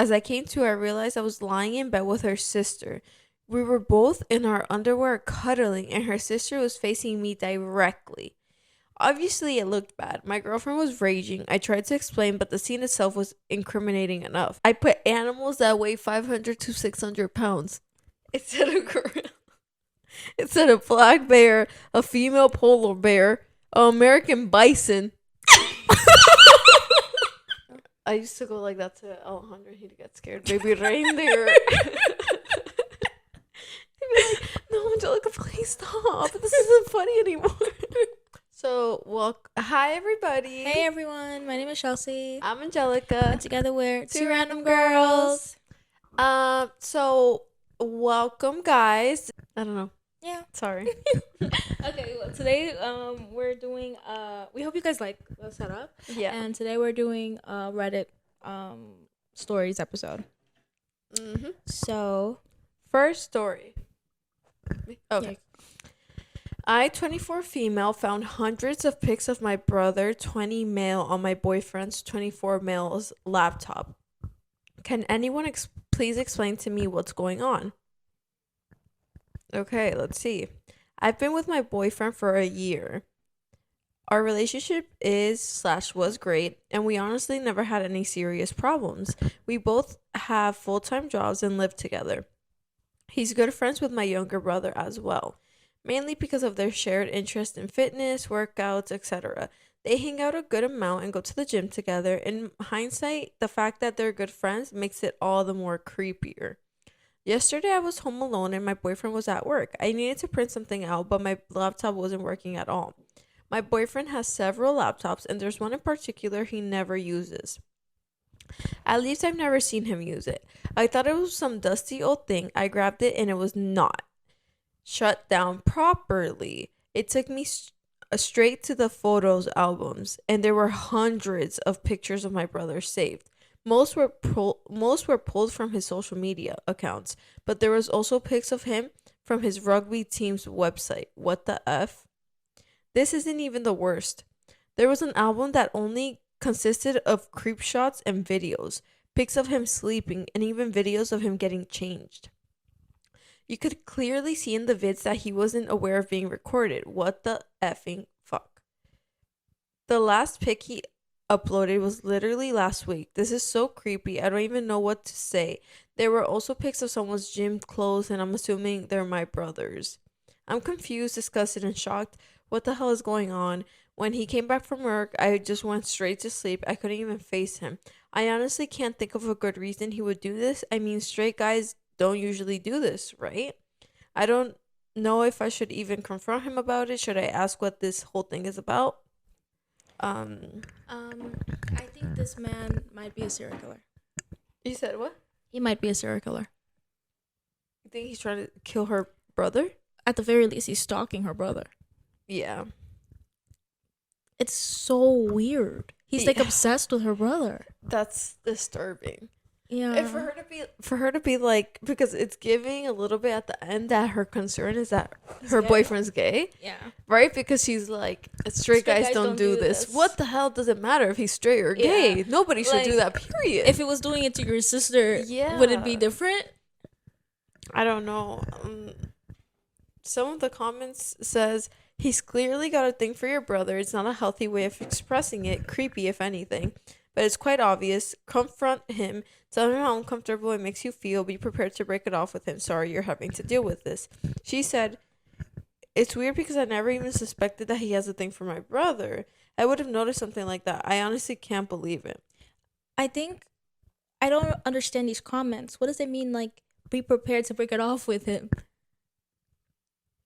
As I came to, I realized I was lying in bed with her sister. We were both in our underwear cuddling, and her sister was facing me directly. Obviously, it looked bad. My girlfriend was raging. I tried to explain, but the scene itself was incriminating enough. I put animals that weigh 500 to 600 pounds. It said a gorilla. It said a black bear, a female polar bear, an American bison. I used to go like that to Alejandro. He'd get scared. Baby reindeer. He'd be like, no, Angelica, please stop. This isn't funny anymore. So, hi, everybody. Hey, everyone. My name is Shelcy. I'm Angelica. And together we're two random girls. So, welcome, guys. I don't know. Yeah. Sorry. Okay, well, today we're doing we hope you guys like the setup. Yeah. And today we're doing a Reddit stories episode. Mm-hmm. So, first story. Okay. Yeah. I, 24 female, found hundreds of pics of my brother, 20 male, on my boyfriend's, 24 male's laptop. Can anyone please explain to me what's going on? Okay, let's see. I've been with my boyfriend for a year. Our relationship was great, and we honestly never had any serious problems. We both have full-time jobs and live together. He's good friends with my younger brother as well, mainly because of their shared interest in fitness, workouts, etc. They hang out a good amount and go to the gym together. In hindsight, the fact that they're good friends makes it all the more creepier. Yesterday, I was home alone and my boyfriend was at work. I needed to print something out, but my laptop wasn't working at all. My boyfriend has several laptops, and there's one in particular he never uses. At least I've never seen him use it. I thought it was some dusty old thing. I grabbed it and it was not shut down properly. It took me straight to the photos albums, and there were hundreds of pictures of my brother saved. Most were pulled from his social media accounts, but there was also pics of him from his rugby team's website. What the F? This isn't even the worst. There was an album that only consisted of creep shots and videos, pics of him sleeping, and even videos of him getting changed. You could clearly see in the vids that he wasn't aware of being recorded. What the effing fuck? The last pic he uploaded was literally last week. This is so creepy. I don't even know what to say. There were also pics of someone's gym clothes, and I'm assuming they're my brother's. I'm confused, disgusted, and shocked. What the hell is going on? When he came back from work, I just went straight to sleep. I couldn't even face him. I honestly can't think of a good reason he would do this. I mean, straight guys don't usually do this, right? I don't know if I should even confront him about it. Should I ask what this whole thing is about? I think this man might be a serial killer. You said what? He might be a serial killer. You think he's trying to kill her brother? At the very least, he's stalking her brother. Yeah. It's so weird. He's like obsessed with her brother. That's disturbing. Yeah. And for her to be like, because it's giving a little bit at the end that her concern is that her boyfriend's gay. Yeah. Right? Because she's like, straight guys don't do this. What the hell does it matter if he's straight or gay? Yeah. Nobody should do that, period. If it was doing it to your sister, would it be different? I don't know. Some of the comments says, he's clearly got a thing for your brother. It's not a healthy way of expressing it. Creepy, if anything. But it's quite obvious. Confront him. Tell him how uncomfortable it makes you feel. Be prepared to break it off with him. Sorry you're having to deal with this. She said, it's weird because I never even suspected that he has a thing for my brother. I would have noticed something like that. I honestly can't believe it. I don't understand these comments. What does it mean, like, be prepared to break it off with him?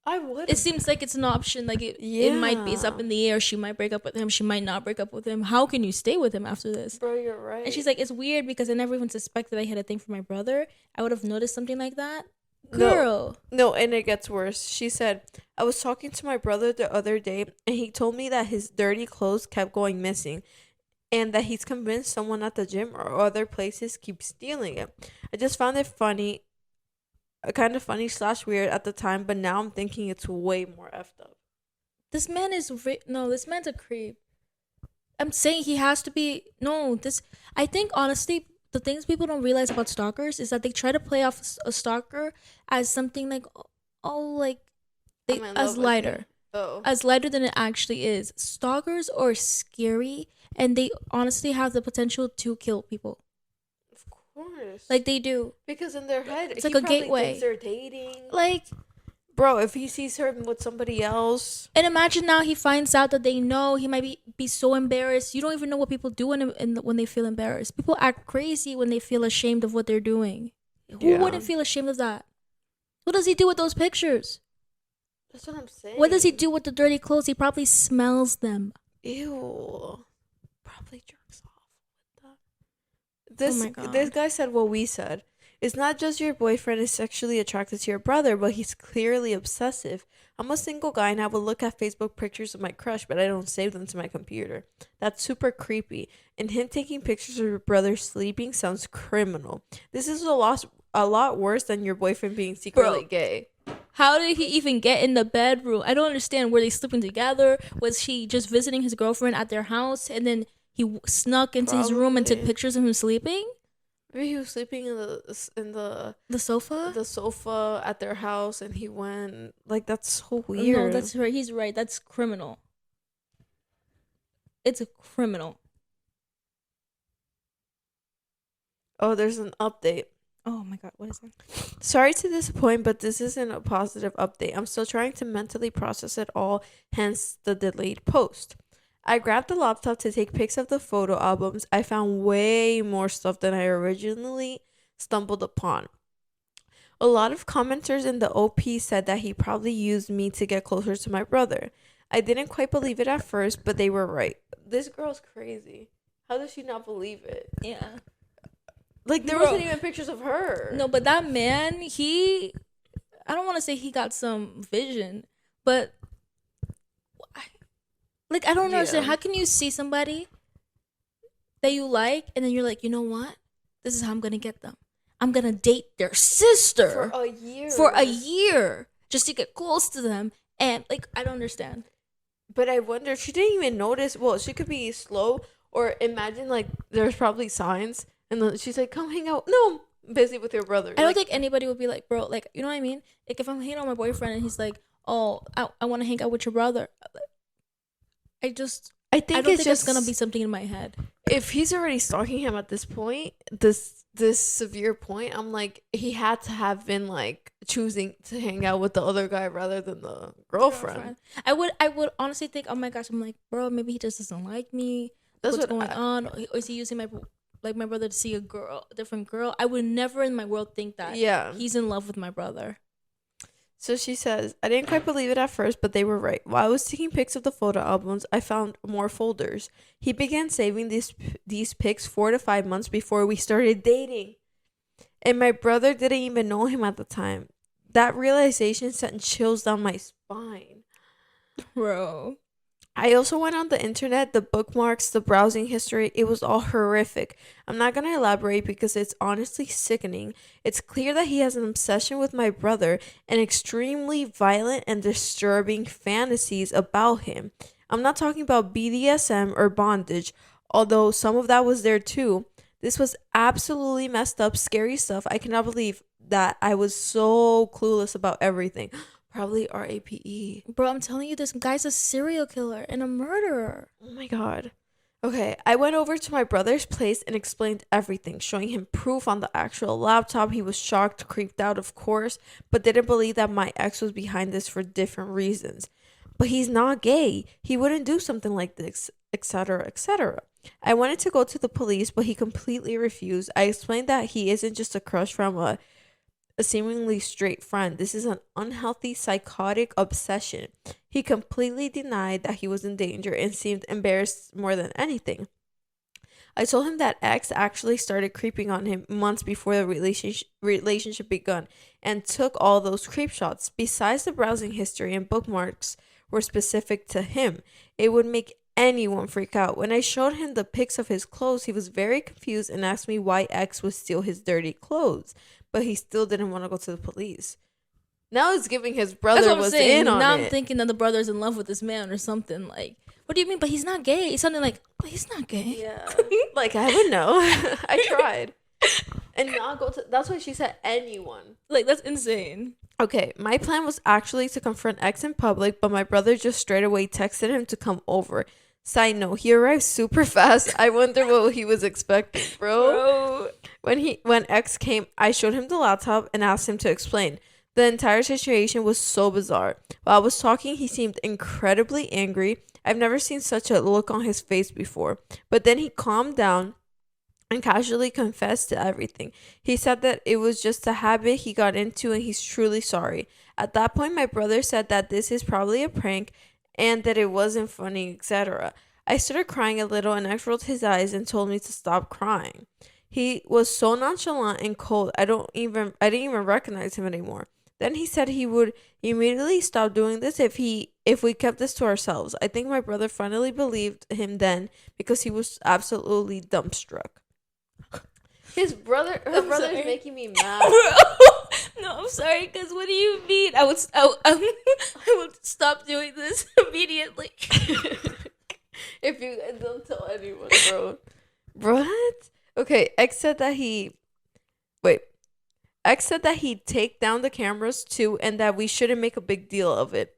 I would. It seems like it's an option. Like, it might be. It's up in the air. She might break up with him. She might not break up with him. How can you stay with him after this? Bro, you're right. And she's like, it's weird because I never even suspected I had a thing for my brother. I would have noticed something like that. Girl. No, and it gets worse. She said, I was talking to my brother the other day, and he told me that his dirty clothes kept going missing, and that he's convinced someone at the gym or other places keeps stealing it. I just found it funny. Kind of funny / weird at the time, but now I'm thinking it's way more effed up. This man is this man's a creep. I'm saying he has to be I think honestly the things people don't realize about stalkers is that they try to play off a stalker as something like, like as lighter. Oh. As lighter than it actually is. Stalkers are scary, and they honestly have the potential to kill people. Of course. Like, they do. Because in their head, it's like a gateway. Thinks they're dating. Like, bro, if he sees her with somebody else. And imagine now he finds out that they know, he might be so embarrassed. You don't even know what people do when they feel embarrassed. People act crazy when they feel ashamed of what they're doing. Who wouldn't feel ashamed of that? What does he do with those pictures? That's what I'm saying. What does he do with the dirty clothes? He probably smells them. Ew. Probably jerks off with that. Oh my God. This guy said what we said. It's not just your boyfriend is sexually attracted to your brother, but he's clearly obsessive. I'm a single guy and I will look at Facebook pictures of my crush, but I don't save them to my computer. That's super creepy. And him taking pictures of your brother sleeping sounds criminal. This is a lot worse than your boyfriend being secretly gay. How did he even get in the bedroom? I don't understand. Were they sleeping together? Was he just visiting his girlfriend at their house and then he snuck into his room and took pictures of him sleeping? Maybe he was sleeping in the sofa? The sofa at their house and he went, like, that's so weird. No, that's right. He's right. That's criminal. It's a criminal. Oh, there's an update. Oh my God, what is that? Sorry to disappoint, but this isn't a positive update. I'm still trying to mentally process it all, hence the delayed post. I grabbed the laptop to take pics of the photo albums. I found way more stuff than I originally stumbled upon. A lot of commenters in the OP said that he probably used me to get closer to my brother. I didn't quite believe it at first, but they were right. This girl's crazy. How does she not believe it? Yeah. Like, there wasn't even pictures of her. No, but that man, I don't want to say he got some vision, but I don't understand. How can you see somebody that you like and then you're like, you know what? This is how I'm going to get them. I'm going to date their sister. For a year. For a year. Just to get close to them. And, like, I don't understand. But I wonder, she didn't even notice. Well, she could be slow, or imagine, like, there's probably signs. And then she's like, come hang out. No, I'm busy with your brother. I don't think anybody would be like, bro, like, you know what I mean? Like, if I'm hanging out with my boyfriend and he's like, oh, I want to hang out with your brother. I don't think it's going to be something in my head. If he's already stalking him at this point, this severe point, I'm like, he had to have been, like, choosing to hang out with the other guy rather than the girlfriend. I would honestly think, oh my gosh, I'm like, bro, maybe he just doesn't like me. What's going on? Or is he using my brother to see a different girl? I would never in my world think that. Yeah. He's in love with my brother. So she says, I didn't quite believe it at first, but they were right. While I was taking pics of the photo albums, I found more folders. He began saving these pics 4 to 5 months before we started dating. And my brother didn't even know him at the time. That realization sent chills down my spine. Bro. I also went on the internet, the bookmarks, the browsing history. It was all horrific. I'm not going to elaborate because it's honestly sickening. It's clear that he has an obsession with my brother and extremely violent and disturbing fantasies about him. I'm not talking about BDSM or bondage, although some of that was there too. This was absolutely messed up, scary stuff. I cannot believe that I was so clueless about everything. Probably RAPE. Bro, I'm telling you, this guy's a serial killer and a murderer. Oh my God. Okay, I went over to my brother's place and explained everything, showing him proof on the actual laptop. He was shocked, creeped out, of course, but didn't believe that my ex was behind this for different reasons. But he's not gay. He wouldn't do something like this, etc., etc. I wanted to go to the police, but he completely refused. I explained that he isn't just a crush from a seemingly straight friend. This is an unhealthy, psychotic obsession. He completely denied that he was in danger and seemed embarrassed more than anything. I told him that X actually started creeping on him months before the relationship begun and took all those creep shots. Besides, the browsing history and bookmarks were specific to him. It would make anyone freak out. When I showed him the pics of his clothes, he was very confused and asked me why X would steal his dirty clothes. But he still didn't want to go to the police. Now it's giving his brother was in on it. Now I'm thinking that the brother's in love with this man or something. Like, what do you mean? But he's not gay. It's something like, but he's not gay. Yeah. Like, I would know. I tried. and not go to. That's why she said anyone. Like, that's insane. Okay, my plan was actually to confront X in public, but my brother just straight away texted him to come over. Side note, he arrived super fast. I wonder what he was expecting, bro. When X came, I showed him the laptop and asked him to explain. The entire situation was so bizarre. While I was talking, he seemed incredibly angry. I've never seen such a look on his face before. But then he calmed down and casually confessed to everything. He said that it was just a habit he got into and he's truly sorry. At that point, my brother said that this is probably a prank and that it wasn't funny, etc. I started crying a little and X rolled his eyes and told me to stop crying. He was so nonchalant and cold, I didn't even recognize him anymore. Then he said he would immediately stop doing this if we kept this to ourselves. I think my brother finally believed him then because he was absolutely dumbstruck. Her brother is making me mad. No, I'm sorry, because what do you mean? I would stop doing this immediately. If you don't tell anyone, bro. What? Okay, X said that he'd take down the cameras too and that we shouldn't make a big deal of it.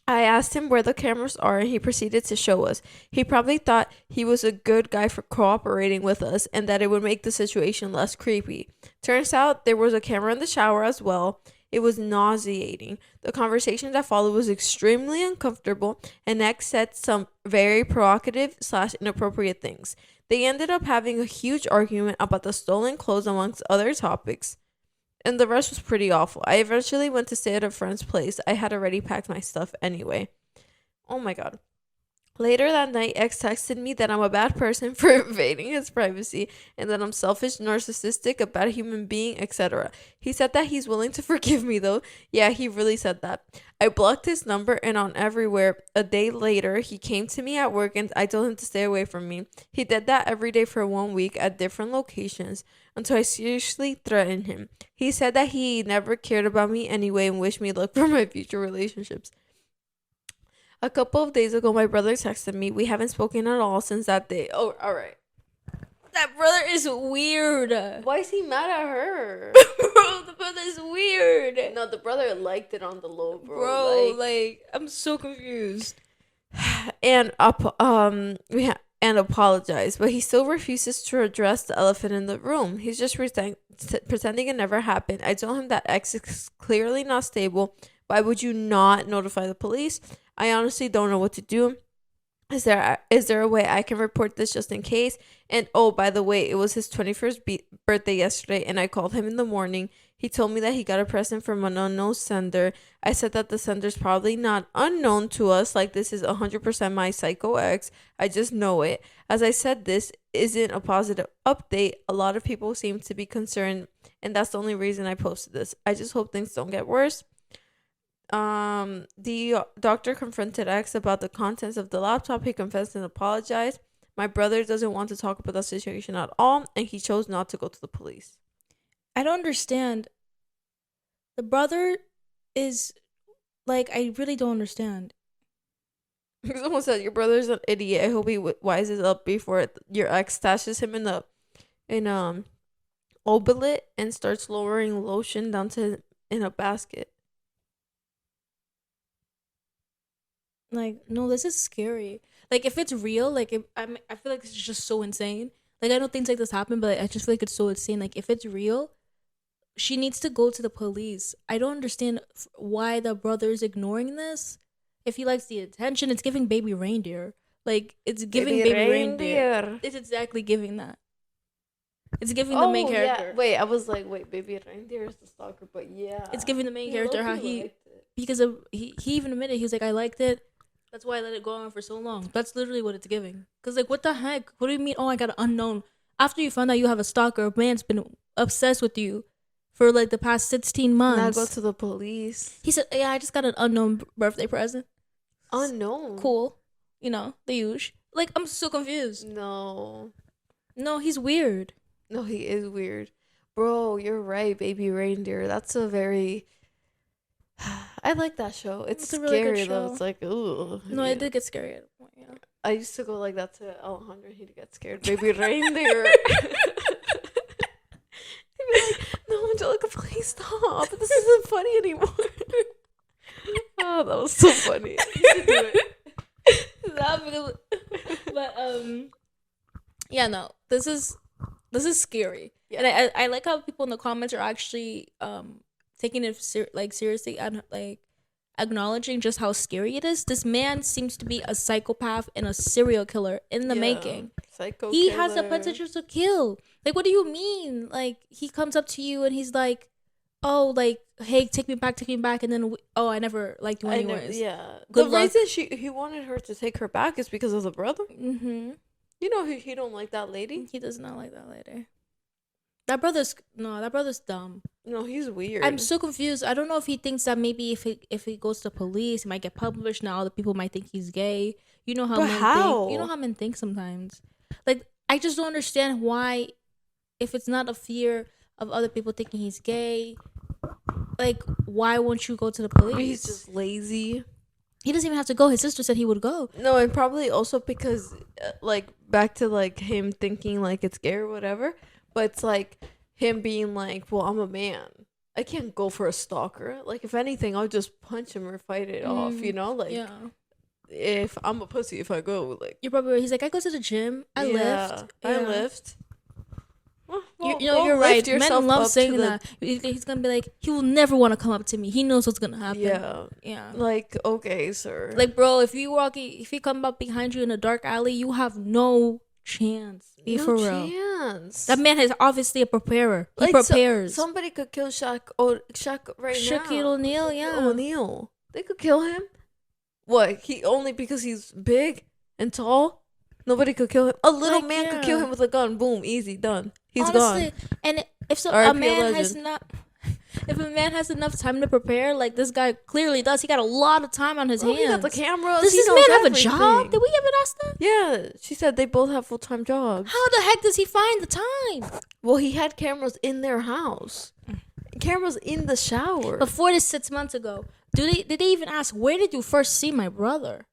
I asked him where the cameras are and he proceeded to show us. He probably thought he was a good guy for cooperating with us and that it would make the situation less creepy. Turns out there was a camera in the shower as well. It was nauseating. The conversation that followed was extremely uncomfortable and X said some very provocative / inappropriate things. They ended up having a huge argument about the stolen clothes amongst other topics. And the rest was pretty awful. I eventually went to stay at a friend's place. I had already packed my stuff anyway. Oh my god. Later that night, X texted me that I'm a bad person for invading his privacy and that I'm selfish, narcissistic, a bad human being, etc. He said that he's willing to forgive me though. Yeah, he really said that. I blocked his number and on everywhere. A day later, he came to me at work and I told him to stay away from me. He did that every day for 1 week at different locations until I seriously threatened him. He said that he never cared about me anyway and wished me luck for my future relationships. A couple of days ago, my brother texted me. We haven't spoken at all since that day. Oh, all right. That brother is weird. Why is he mad at her? Bro, the brother is weird. No, the brother liked it on the low, bro. Bro, like I'm so confused. And apologized, but he still refuses to address the elephant in the room. He's just pretending it never happened. I told him that X is clearly not stable. Why would you not notify the police? I honestly don't know what to do. Is there a way I can report this just in case? And oh, by the way, it was his 21st birthday yesterday and I called him in the morning. He told me that he got a present from an unknown sender. I said that the sender's probably not unknown to us, like this is 100% my psycho ex. I just know it. As I said, this isn't a positive update. A lot of people seem to be concerned and that's the only reason I posted this. I just hope things don't get worse. The doctor confronted X about the contents of the laptop. He confessed and apologized. My brother doesn't want to talk about the situation at all, and he chose not to go to the police. I don't understand. The brother is like, I really don't understand. Someone said your brother's an idiot. I hope he wises up before your ex stashes him in obelette and starts lowering lotion down to in a basket. Like, no, this is scary. Like, if it's real, like, I feel like it's just so insane. Like, I know things like this happen, but I just feel like it's so insane. Like, if it's real, she needs to go to the police. I don't understand why the brother is ignoring this. If he likes the attention, it's giving baby reindeer. Like, it's giving baby reindeer. It's exactly giving that. It's giving the main character. Yeah. Wait, I was like, wait, baby reindeer is the stalker, but yeah. It's giving the main character how he even admitted, he was like, I liked it. That's why I let it go on for so long. That's literally what it's giving. Because, like, what the heck? What do you mean, oh, I got an unknown? After you found out you have a stalker, a man's been obsessed with you for, like, the past 16 months. Now go to the police. He said, yeah, I just got an unknown birthday present. Unknown? Cool. You know, the usual. Like, I'm so confused. No, he's weird. No, he is weird. Bro, you're right, baby reindeer. That's a very... I like that show. It's a really scary good show. though. It's like, ooh. No, yeah. it did get scary at a point, yeah. I used to go like that to Alejandro. He'd get scared. Baby reindeer. Angelica, please stop. This isn't funny anymore. Oh, that was so funny. You should do it. But yeah, no, this is scary. Yeah. And I like how people in the comments are actually taking it seriously and like acknowledging just how scary it is. This man seems to be a psychopath and a serial killer in the making. Psycho he killer. has the potential to kill. Like, what do you mean? Like, he comes up to you and he's like, oh, like, hey, take me back, and then I never liked you anyways. The reason he wanted her to take her back is because of the brother. Mm-hmm. You know, he don't like that lady. He does not like that lady. That brother's dumb. No, he's weird. I'm so confused. I don't know if he thinks that maybe if he goes to police, he might get published. Now the people might think he's gay. You know how men think. You know how men think sometimes. Like, I just don't understand why, if it's not a fear of other people thinking he's gay, like, why won't you go to the police? He's just lazy. He doesn't even have to go. His sister said he would go. No, and probably also because, like, back to, like, him thinking, like, it's gay or whatever. But it's, like, him being like, well, I'm a man. I can't go for a stalker. Like, if anything, I'll just punch him or fight it off, you know? Like, if I'm a pussy, if I go, like... You're probably... He's like, I go to the gym. I lift. I lift. Well, you're right. Men love saying that. He's gonna be like, he will never want to come up to me. He knows what's gonna happen. Yeah. Like, okay, sir. Like, bro, if he come up behind you in a dark alley, you have no chance. Be for real. Chance. That man is obviously a preparer. He prepares. Somebody could kill Shaq right now. Shaquille O'Neal, yeah. O'Neal. They could kill him. What? He only because he's big and tall? Nobody could kill him. A little man could kill him with a gun. Boom, easy, done. He's gone. And if a man has enough time to prepare, like this guy clearly does, he got a lot of time on his hands. He got the cameras. Does this man have a job? Did we ever ask that? Yeah, she said they both have full-time jobs. How the heck does he find the time? Well, he had cameras in their house, cameras in the shower. Before this 6 months ago, did they even ask, where did you first see my brother?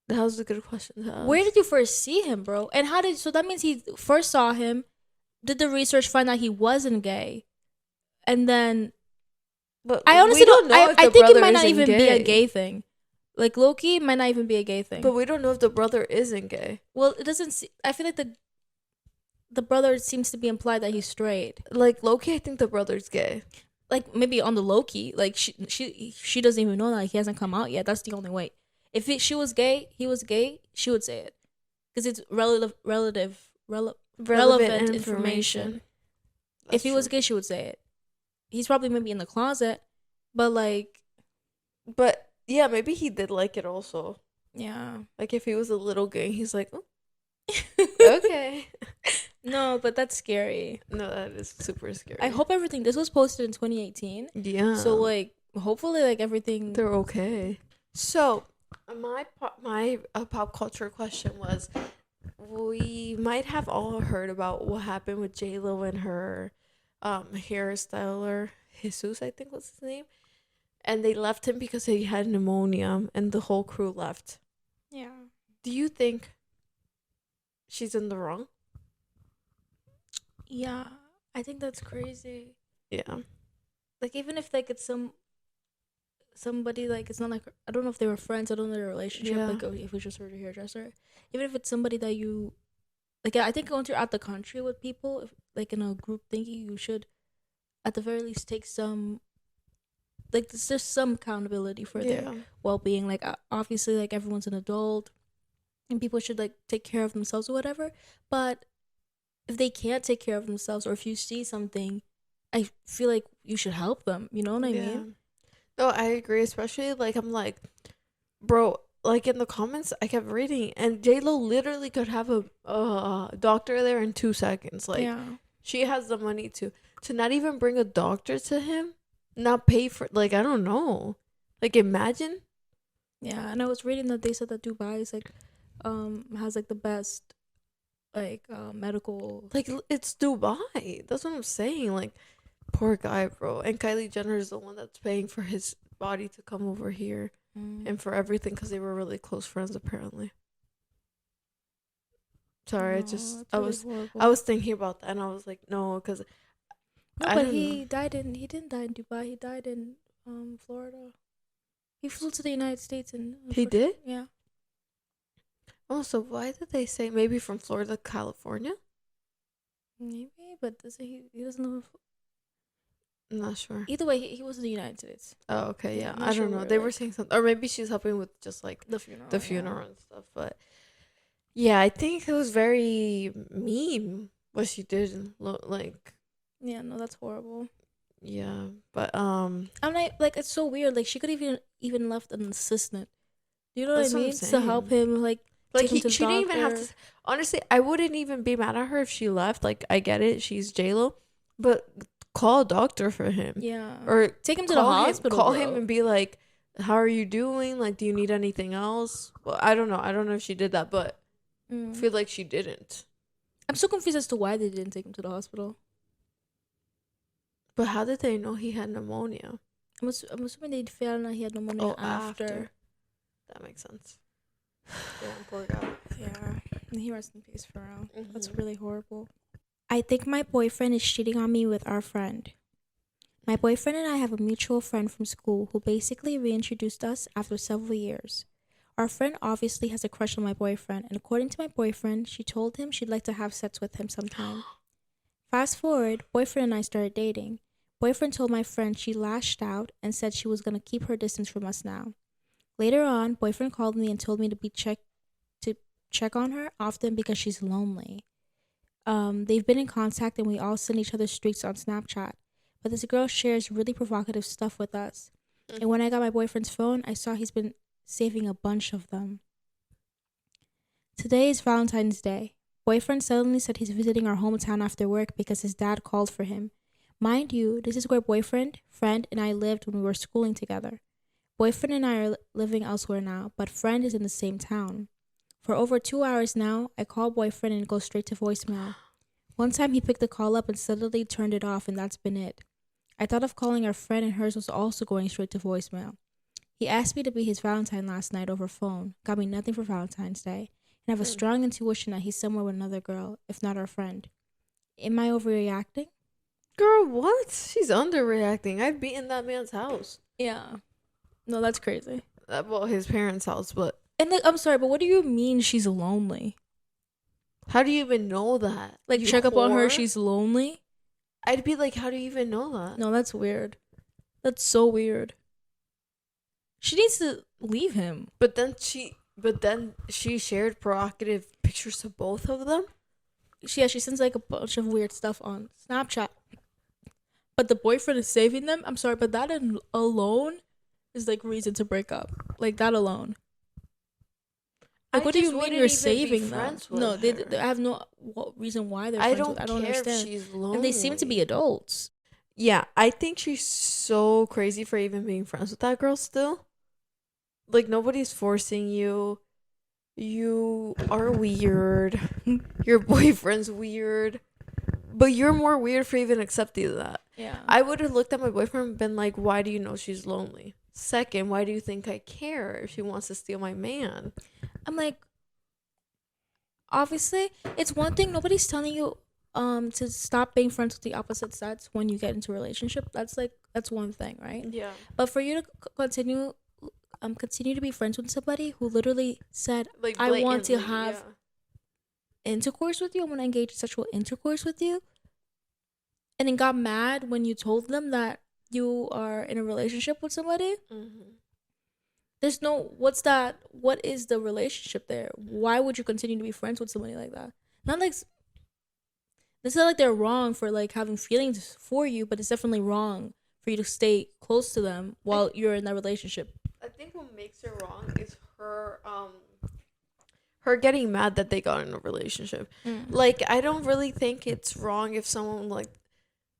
That was a good question to ask. Where did you first see him, bro? And so that means he first saw him, did the research, find out he wasn't gay, and then... But I honestly don't know. I think it might not even be a gay thing. Like, low-key, it might not even be a gay thing. But we don't know if the brother isn't gay. Well, it doesn't... I feel like the brother seems to be implied that he's straight. Like, low-key, I think the brother's gay. Like, maybe on the low-key. Like, she doesn't even know that he hasn't come out yet. That's the only way. If she was gay, he was gay, she would say it. Because it's relevant information. If he was gay, she would say it. He's probably maybe in the closet, but like... But, yeah, maybe he did like it also. Yeah. Like, if he was a little gay, he's like, oh, okay. No, but that's scary. No, that is super scary. I hope everything... This was posted in 2018. Yeah. So, like, hopefully, like, everything... They're okay. So... My pop culture question was, we might have all heard about what happened with J.Lo and her hairstyler, Jesus, I think was his name. And they left him because he had pneumonia and the whole crew left. Yeah. Do you think she's in the wrong? Yeah. I think that's crazy. Yeah. Like, even if, like, it's somebody, like, it's not like, I don't know if they were friends, I don't know their relationship, like, if we just heard a hairdresser, even if it's somebody that you, like, I think once you're out the country with people, if, like, in a group thinking, you should, at the very least, take some, like, there's just some accountability for their well-being. Like, obviously, like, everyone's an adult, and people should, like, take care of themselves or whatever, but if they can't take care of themselves, or if you see something, I feel like you should help them, you know what I mean? No, I agree, especially, like, I'm like, bro, like, in the comments, I kept reading, and J.Lo literally could have a doctor there in 2 seconds. Like, she has the money to not even bring a doctor to him, not pay for, like, I don't know. Like, imagine. Yeah, and I was reading that they said that Dubai is, like, has, like, the best, like, medical. Like, it's Dubai. That's what I'm saying. Like, poor guy, bro. And Kylie Jenner is the one that's paying for his body to come over here and for everything because they were really close friends, apparently. Sorry, I was thinking about that and I was like, no, because No, I but don't know. he didn't die in Dubai. He died in Florida. He flew to the United States and He did? yeah. Oh, so why did they say maybe from Florida to California? Maybe, but does he doesn't live I'm not sure. either way, he was in the United States. Oh, okay, yeah. I'm I not sure don't know. where, They were like, saying something, or maybe she's helping with just like the funeral. the funeral and stuff. But yeah, I think it was very mean what she did. Like, Yeah, no, that's horrible. yeah, but I'm like it's so weird. Like she could even left an assistant. You know what that's I what I'm mean? To help saying. him, like Like take him to the she didn't even have doctor. to. Honestly, I wouldn't even be mad at her if she left. Like, I get it, she's J.Lo, but call a doctor for him. Yeah. Or Take him to the hospital. Call bro. him and be like, "How are you doing? Like, do you need anything else?" Well, I don't know. I don't know if she did that, but I feel like she didn't. I'm so confused as to why they didn't take him to the hospital. But how did they know he had pneumonia? I'm assuming they found out he had pneumonia after. That makes sense. Damn, poor guy. Yeah. And he rests in peace for real. That's really horrible. I think my boyfriend is cheating on me with our friend. My boyfriend and I have a mutual friend from school who basically reintroduced us after several years. Our friend obviously has a crush on my boyfriend, and according to my boyfriend, she told him she'd like to have sex with him sometime. Fast forward, boyfriend and I started dating. Boyfriend told my friend she lashed out and said she was going to keep her distance from us now. Later on, boyfriend called me and told me to check on her often because she's lonely. They've been in contact and we all send each other streaks on Snapchat. But this girl shares really provocative stuff with us. And when I got my boyfriend's phone, I saw he's been saving a bunch of them. Today is Valentine's Day. Boyfriend suddenly said he's visiting our hometown after work because his dad called for him. Mind you, this is where boyfriend, friend, and I lived when we were schooling together. Boyfriend and I are living elsewhere now, but friend is in the same town. For over 2 hours now, I call boyfriend and it goes straight to voicemail. One time he picked the call up and suddenly turned it off, and that's been it. I thought of calling our friend and hers was also going straight to voicemail. He asked me to be his Valentine last night over phone, got me nothing for Valentine's Day, and I have a strong intuition that he's somewhere with another girl, if not our friend. Am I overreacting? Girl, what? She's underreacting. I've been in that man's house. Yeah. No, that's crazy. Well, his parents' house, but... And like, I'm sorry, but what do you mean she's lonely? How do you even know that? Like, you check up on her, whore? she's lonely? I'd be like, how do you even know that? No, that's weird. That's so weird. She needs to leave him. But then she shared provocative pictures to both of them. She sends like a bunch of weird stuff on Snapchat. But the boyfriend is saving them? I'm sorry, but that alone is like reason to break up. Like that alone. Like, what do you mean you're saving them? No, they have no reason why they're friends with. I don't understand. If she's lonely. And they seem to be adults. Yeah, I think she's so crazy for even being friends with that girl still. Like, nobody's forcing you. You are weird. Your boyfriend's weird. But you're more weird for even accepting that. Yeah. I would have looked at my boyfriend and been like, why do you know she's lonely? Second, why do you think I care if she wants to steal my man? I'm like, obviously, it's one thing. Nobody's telling you to stop being friends with the opposite sex when you get into a relationship. That's one thing, right? Yeah. But for you to continue to be friends with somebody who literally said, Like, I want to have intercourse with you, I want to engage in sexual intercourse with you, and then got mad when you told them that you are in a relationship with somebody. There's no, what is the relationship there? Why would you continue to be friends with somebody like that? Not like, it's not like they're wrong for like having feelings for you, but it's definitely wrong for you to stay close to them while you're in that relationship. I think what makes it wrong is her getting mad that they got in a relationship. Like, I don't really think it's wrong if someone like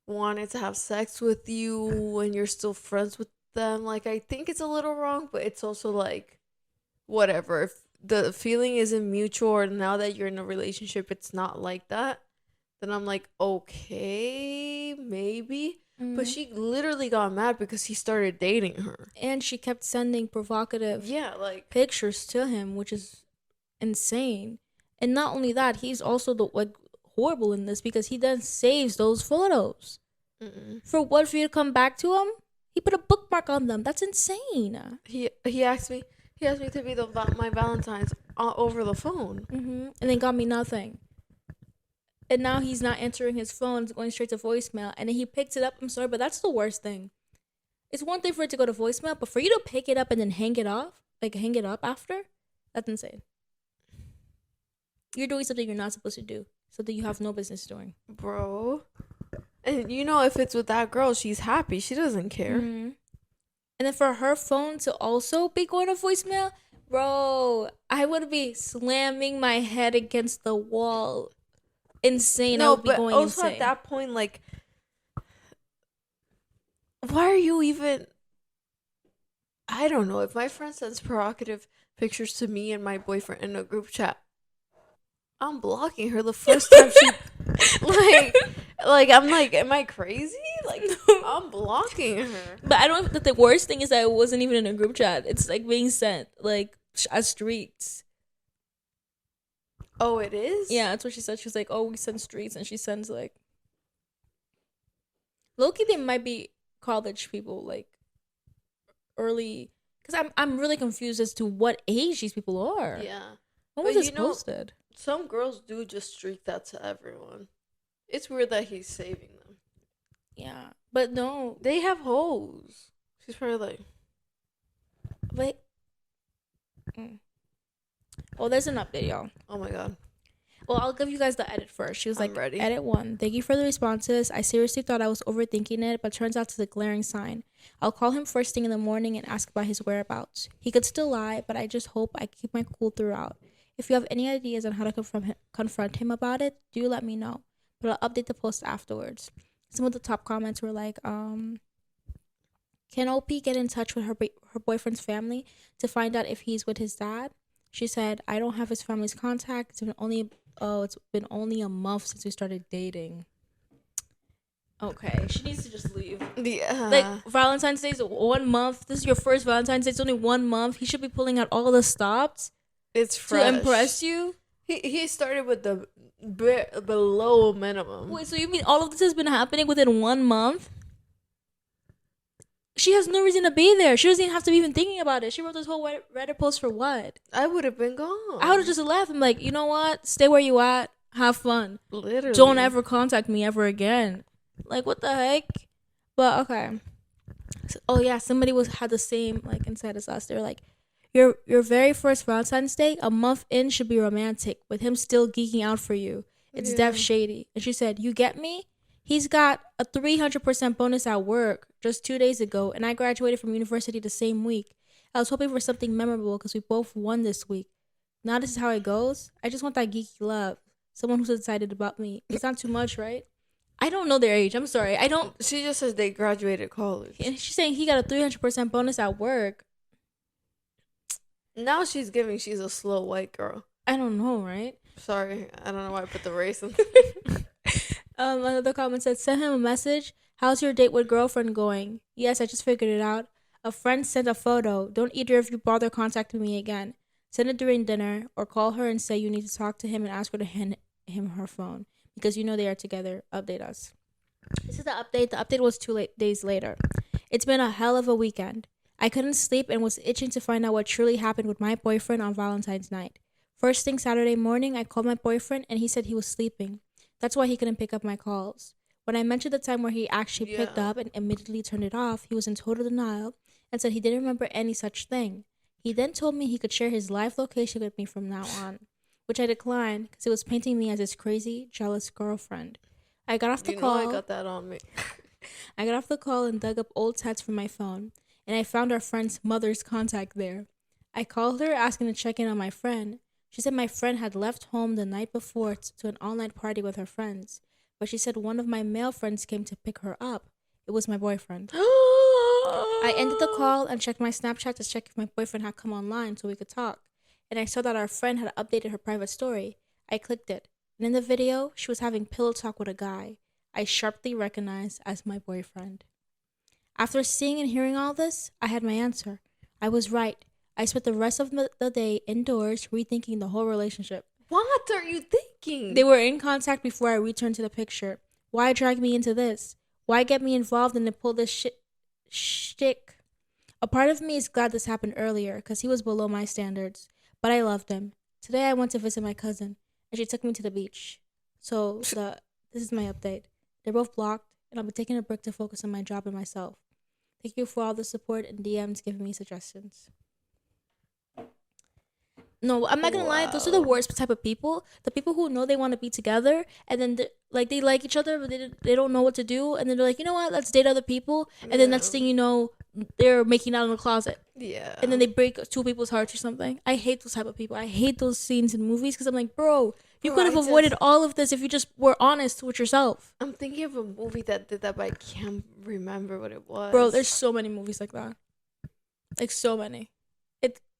wanted to have sex with you when you're still friends with them. Like, I think it's a little wrong, but it's also like, whatever. If the feeling isn't mutual, or now that you're in a relationship it's not like that, then I'm like, okay, maybe. But she literally got mad because he started dating her. And she kept sending provocative like pictures to him, which is insane. And not only that, he's also horrible in this because he then saves those photos. For what? For you to come back to him? He put a bookmark on them. That's insane. He asked me. He asked me to be my Valentine's over the phone. And then got me nothing. And now he's not answering his phone. It's going straight to voicemail. And then he picks it up. I'm sorry, but that's the worst thing. It's one thing for it to go to voicemail, but for you to pick it up and then hang it up after, that's insane. You're doing something you're not supposed to do. Something you have no business doing. Bro. And if it's with that girl, she's happy. She doesn't care. And then for her phone to also be going to voicemail, bro, I would be slamming my head against the wall. Insane. I would be going also insane. At that point, like, why are you even... I don't know. If my friend sends provocative pictures to me and my boyfriend in a group chat, I'm blocking her the first time she... Like, I'm like, am I crazy? Like, I'm blocking her. But I don't think the worst thing is that it wasn't even in a group chat. It's like being sent, like, as streaks. Oh, it is? Yeah, that's what she said. She was like, oh, we send streaks. And she sends, like... Low-key, they might be college people, like, early... Because I'm really confused as to what age these people are. Yeah. When was this posted? Some girls do just streak that to everyone. It's weird that he's saving them. Yeah, but no. They have hoes. She's probably like... Wait. Oh, there's an update, y'all. Oh, my God. Well, I'll give you guys the edit first. She was like, ready. Edit 1. Thank you for the responses. I seriously thought I was overthinking it, but turns out it's a glaring sign. I'll call him first thing in the morning and ask about his whereabouts. He could still lie, but I just hope I keep my cool throughout. If you have any ideas on how to confront him about it, do let me know. But I'll update the post afterwards. Some of the top comments were like, can OP get in touch with her boyfriend's family to find out if he's with his dad? She said, I don't have his family's contact. It's been only a month since we started dating. Okay, she needs to just leave. Yeah. Like, Valentine's Day is 1 month. This is your first Valentine's Day. It's only 1 month. He should be pulling out all the stops. It's fresh. To impress you. He started with the below minimum. Wait, so you mean all of this has been happening within 1 month? She has no reason to be there. She doesn't even have to be even thinking about it. She wrote this whole Reddit post for what? I would have been gone. I would have just left. I'm like, you know what? Stay where you at. Have fun. Literally. Don't ever contact me ever again. Like, what the heck? But okay. Oh yeah, somebody had the same like insight as us. They were like, your very first Valentine's Day, a month in, should be romantic with him still geeking out for you. It's def shady. And she said, you get me? He's got a 300% bonus at work just 2 days ago, and I graduated from university the same week. I was hoping for something memorable because we both won this week. Now this is how it goes. I just want that geeky love. Someone who's excited about me. It's not too much, right? I don't know their age. I'm sorry. I don't. She just says they graduated college. And she's saying he got a 300% bonus at work. Now she's a slow white girl. I don't know, right? Sorry. I don't know why I put the race in. Another comment said, send him a message. How's your date with girlfriend going? Yes, I just figured it out. A friend sent a photo. Don't either of you bother contacting me again. Send it during dinner or call her and say you need to talk to him and ask her to hand him her phone because you know they are together. Update us. This is the update. The update was 2 days later. It's been a hell of a weekend. I couldn't sleep and was itching to find out what truly happened with my boyfriend on Valentine's night. First thing Saturday morning, I called my boyfriend and he said he was sleeping. That's why he couldn't pick up my calls. When I mentioned the time where he actually picked up and immediately turned it off, he was in total denial and said he didn't remember any such thing. He then told me he could share his live location with me from now on, which I declined because it was painting me as his crazy, jealous girlfriend. I got off the call. I got that on me. I got off the call and dug up old chats from my phone, and I found our friend's mother's contact there. I called her asking to check in on my friend. She said my friend had left home the night before to an all-night party with her friends, but she said one of my male friends came to pick her up. It was my boyfriend. I ended the call and checked my Snapchat to check if my boyfriend had come online so we could talk, and I saw that our friend had updated her private story. I clicked it, and in the video, she was having pillow talk with a guy I sharply recognized as my boyfriend. After seeing and hearing all this, I had my answer. I was right. I spent the rest of the day indoors rethinking the whole relationship. What are you thinking? They were in contact before I returned to the picture. Why drag me into this? Why get me involved and then pull this shtick? A part of me is glad this happened earlier because he was below my standards, but I loved him. Today I went to visit my cousin, and she took me to the beach. So this is my update. They're both blocked, and I'll be taking a break to focus on my job and myself. Thank you for all the support and DMs giving me suggestions. No, I'm not gonna lie. Those are the worst type of people. The people who know they want to be together, and then they like each other, but they don't know what to do, and then they're like, you know what? Let's date other people, and then next thing you know, they're making out in the closet. Yeah. And then they break two people's hearts or something. I hate those type of people. I hate those scenes in movies because I'm like, bro, you could have avoided all of this if you just were honest with yourself. I'm thinking of a movie that did that, but I can't remember what it was. Bro, there's so many movies like that. Like, so many.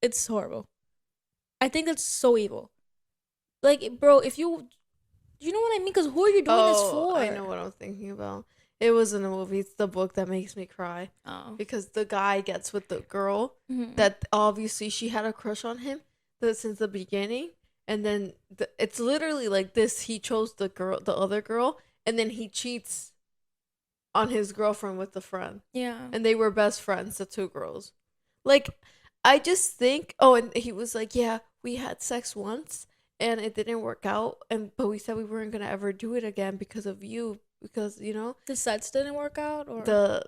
It's horrible. I think that's so evil. Like, bro, if you know what I mean? Because who are you doing this for? I know what I'm thinking about. It wasn't a movie. It's the book that makes me cry. Oh. Because the guy gets with the girl that obviously she had a crush on him since the beginning. And then it's literally like this. He chose the other girl, and then he cheats on his girlfriend with the friend. Yeah. And they were best friends, the two girls. Like, I just think, and he was like, yeah, we had sex once and it didn't work out, but we said we weren't gonna ever do it again because of you, because the sex didn't work out, or the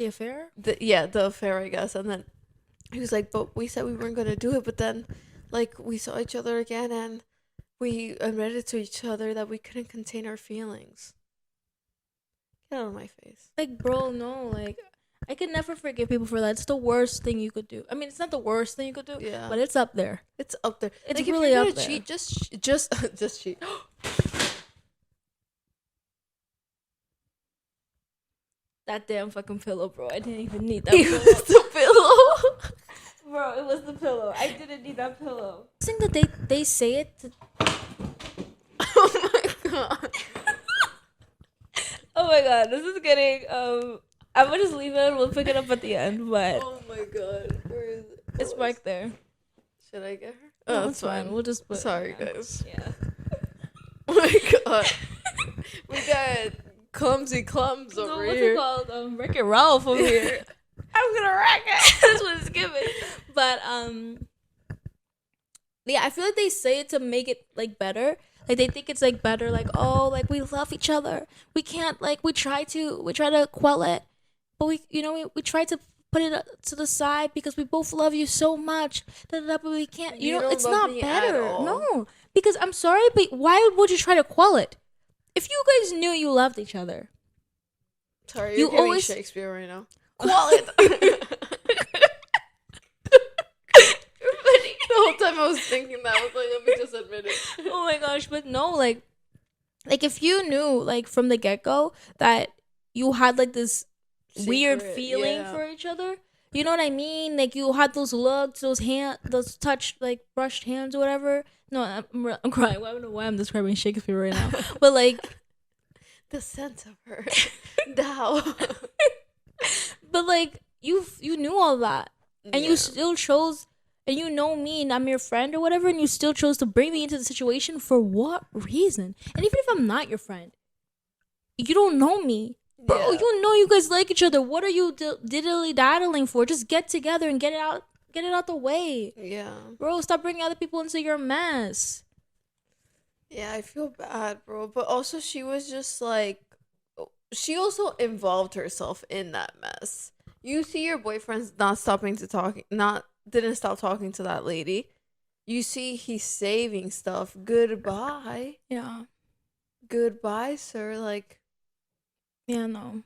affair. The affair, I guess. And then he was like, but we said we weren't gonna do it, but then like we saw each other again and we admitted to each other that we couldn't contain our feelings. Get out of my face. Like, bro, no, like, I can never forgive people for that. It's the worst thing you could do. I mean, it's not the worst thing you could do, but it's up there. It's up there. It's like, really if you're up gonna there. Cheat, just cheat. That damn fucking pillow, bro. I didn't even need that It pillow. was the pillow. Bro, it was the pillow. I didn't need that pillow. I think that they say it to... Oh my god. Oh my god, this is getting I'm gonna just leave it and we'll pick it up at the end, but Oh my god. Where is it? it's back there. Should I get her? No, Oh, it's fine. We'll just put Sorry, guys. Yeah. Oh my god. We got clumsy clums over what's here. it called? Wreck-It Ralph over here. I'm gonna wreck it. That's what it's giving. But yeah, I feel like they say it to make it like better. Like, they think it's like better, like, oh, like, we love each other. We can't, like, we try to quell it, but we try to put it to the side because we both love you so much. But we can't. You don't it's love not me better. at all. No, because I'm sorry, but why would you try to quell it? If you guys knew you loved each other, Sorry, you're giving Shakespeare right now. quell it. The whole time I was thinking that, I was like, let me just admit it. Oh my gosh, but no, like if you knew, like, from the get-go that you had like this weird feeling for each other, you know what I mean? Like, you had those looks, those touch, like, brushed hands or whatever. No, I'm crying. I don't know why I'm describing Shakespeare right now. But like the sense of her. Now. But like you knew all that. And you still chose, and you know me and I'm your friend or whatever, and you still chose to bring me into the situation. For what reason? And even if I'm not your friend, you don't know me. Bro, you know you guys like each other. What are you diddly-daddling for? Just get together and get it out the way. Yeah. Bro, stop bringing other people into your mess. Yeah, I feel bad, bro. But also, she was just like, she also involved herself in that mess. You see your boyfriend's didn't stop talking to that lady. You see he's saving stuff. Goodbye. Yeah. Goodbye, sir. Like, yeah, no.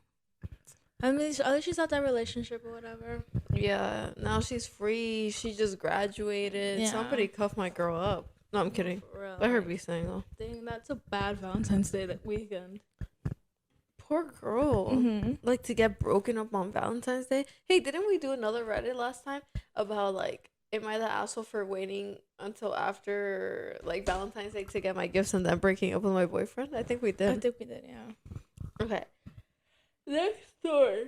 I mean, at least she's out that relationship or whatever. yeah, now she's free. She just graduated. Yeah. Somebody cuff my girl up. No, I'm kidding. Real, Let her be single. Dang, that's a bad Valentine's Day that weekend. Poor girl. Mm-hmm. Like, to get broken up on Valentine's Day. Hey, didn't we do another Reddit last time about, like, am I the asshole for waiting until after, like, Valentine's Day to get my gifts and then breaking up with my boyfriend? I think we did. I think we did, yeah. Okay. Next story.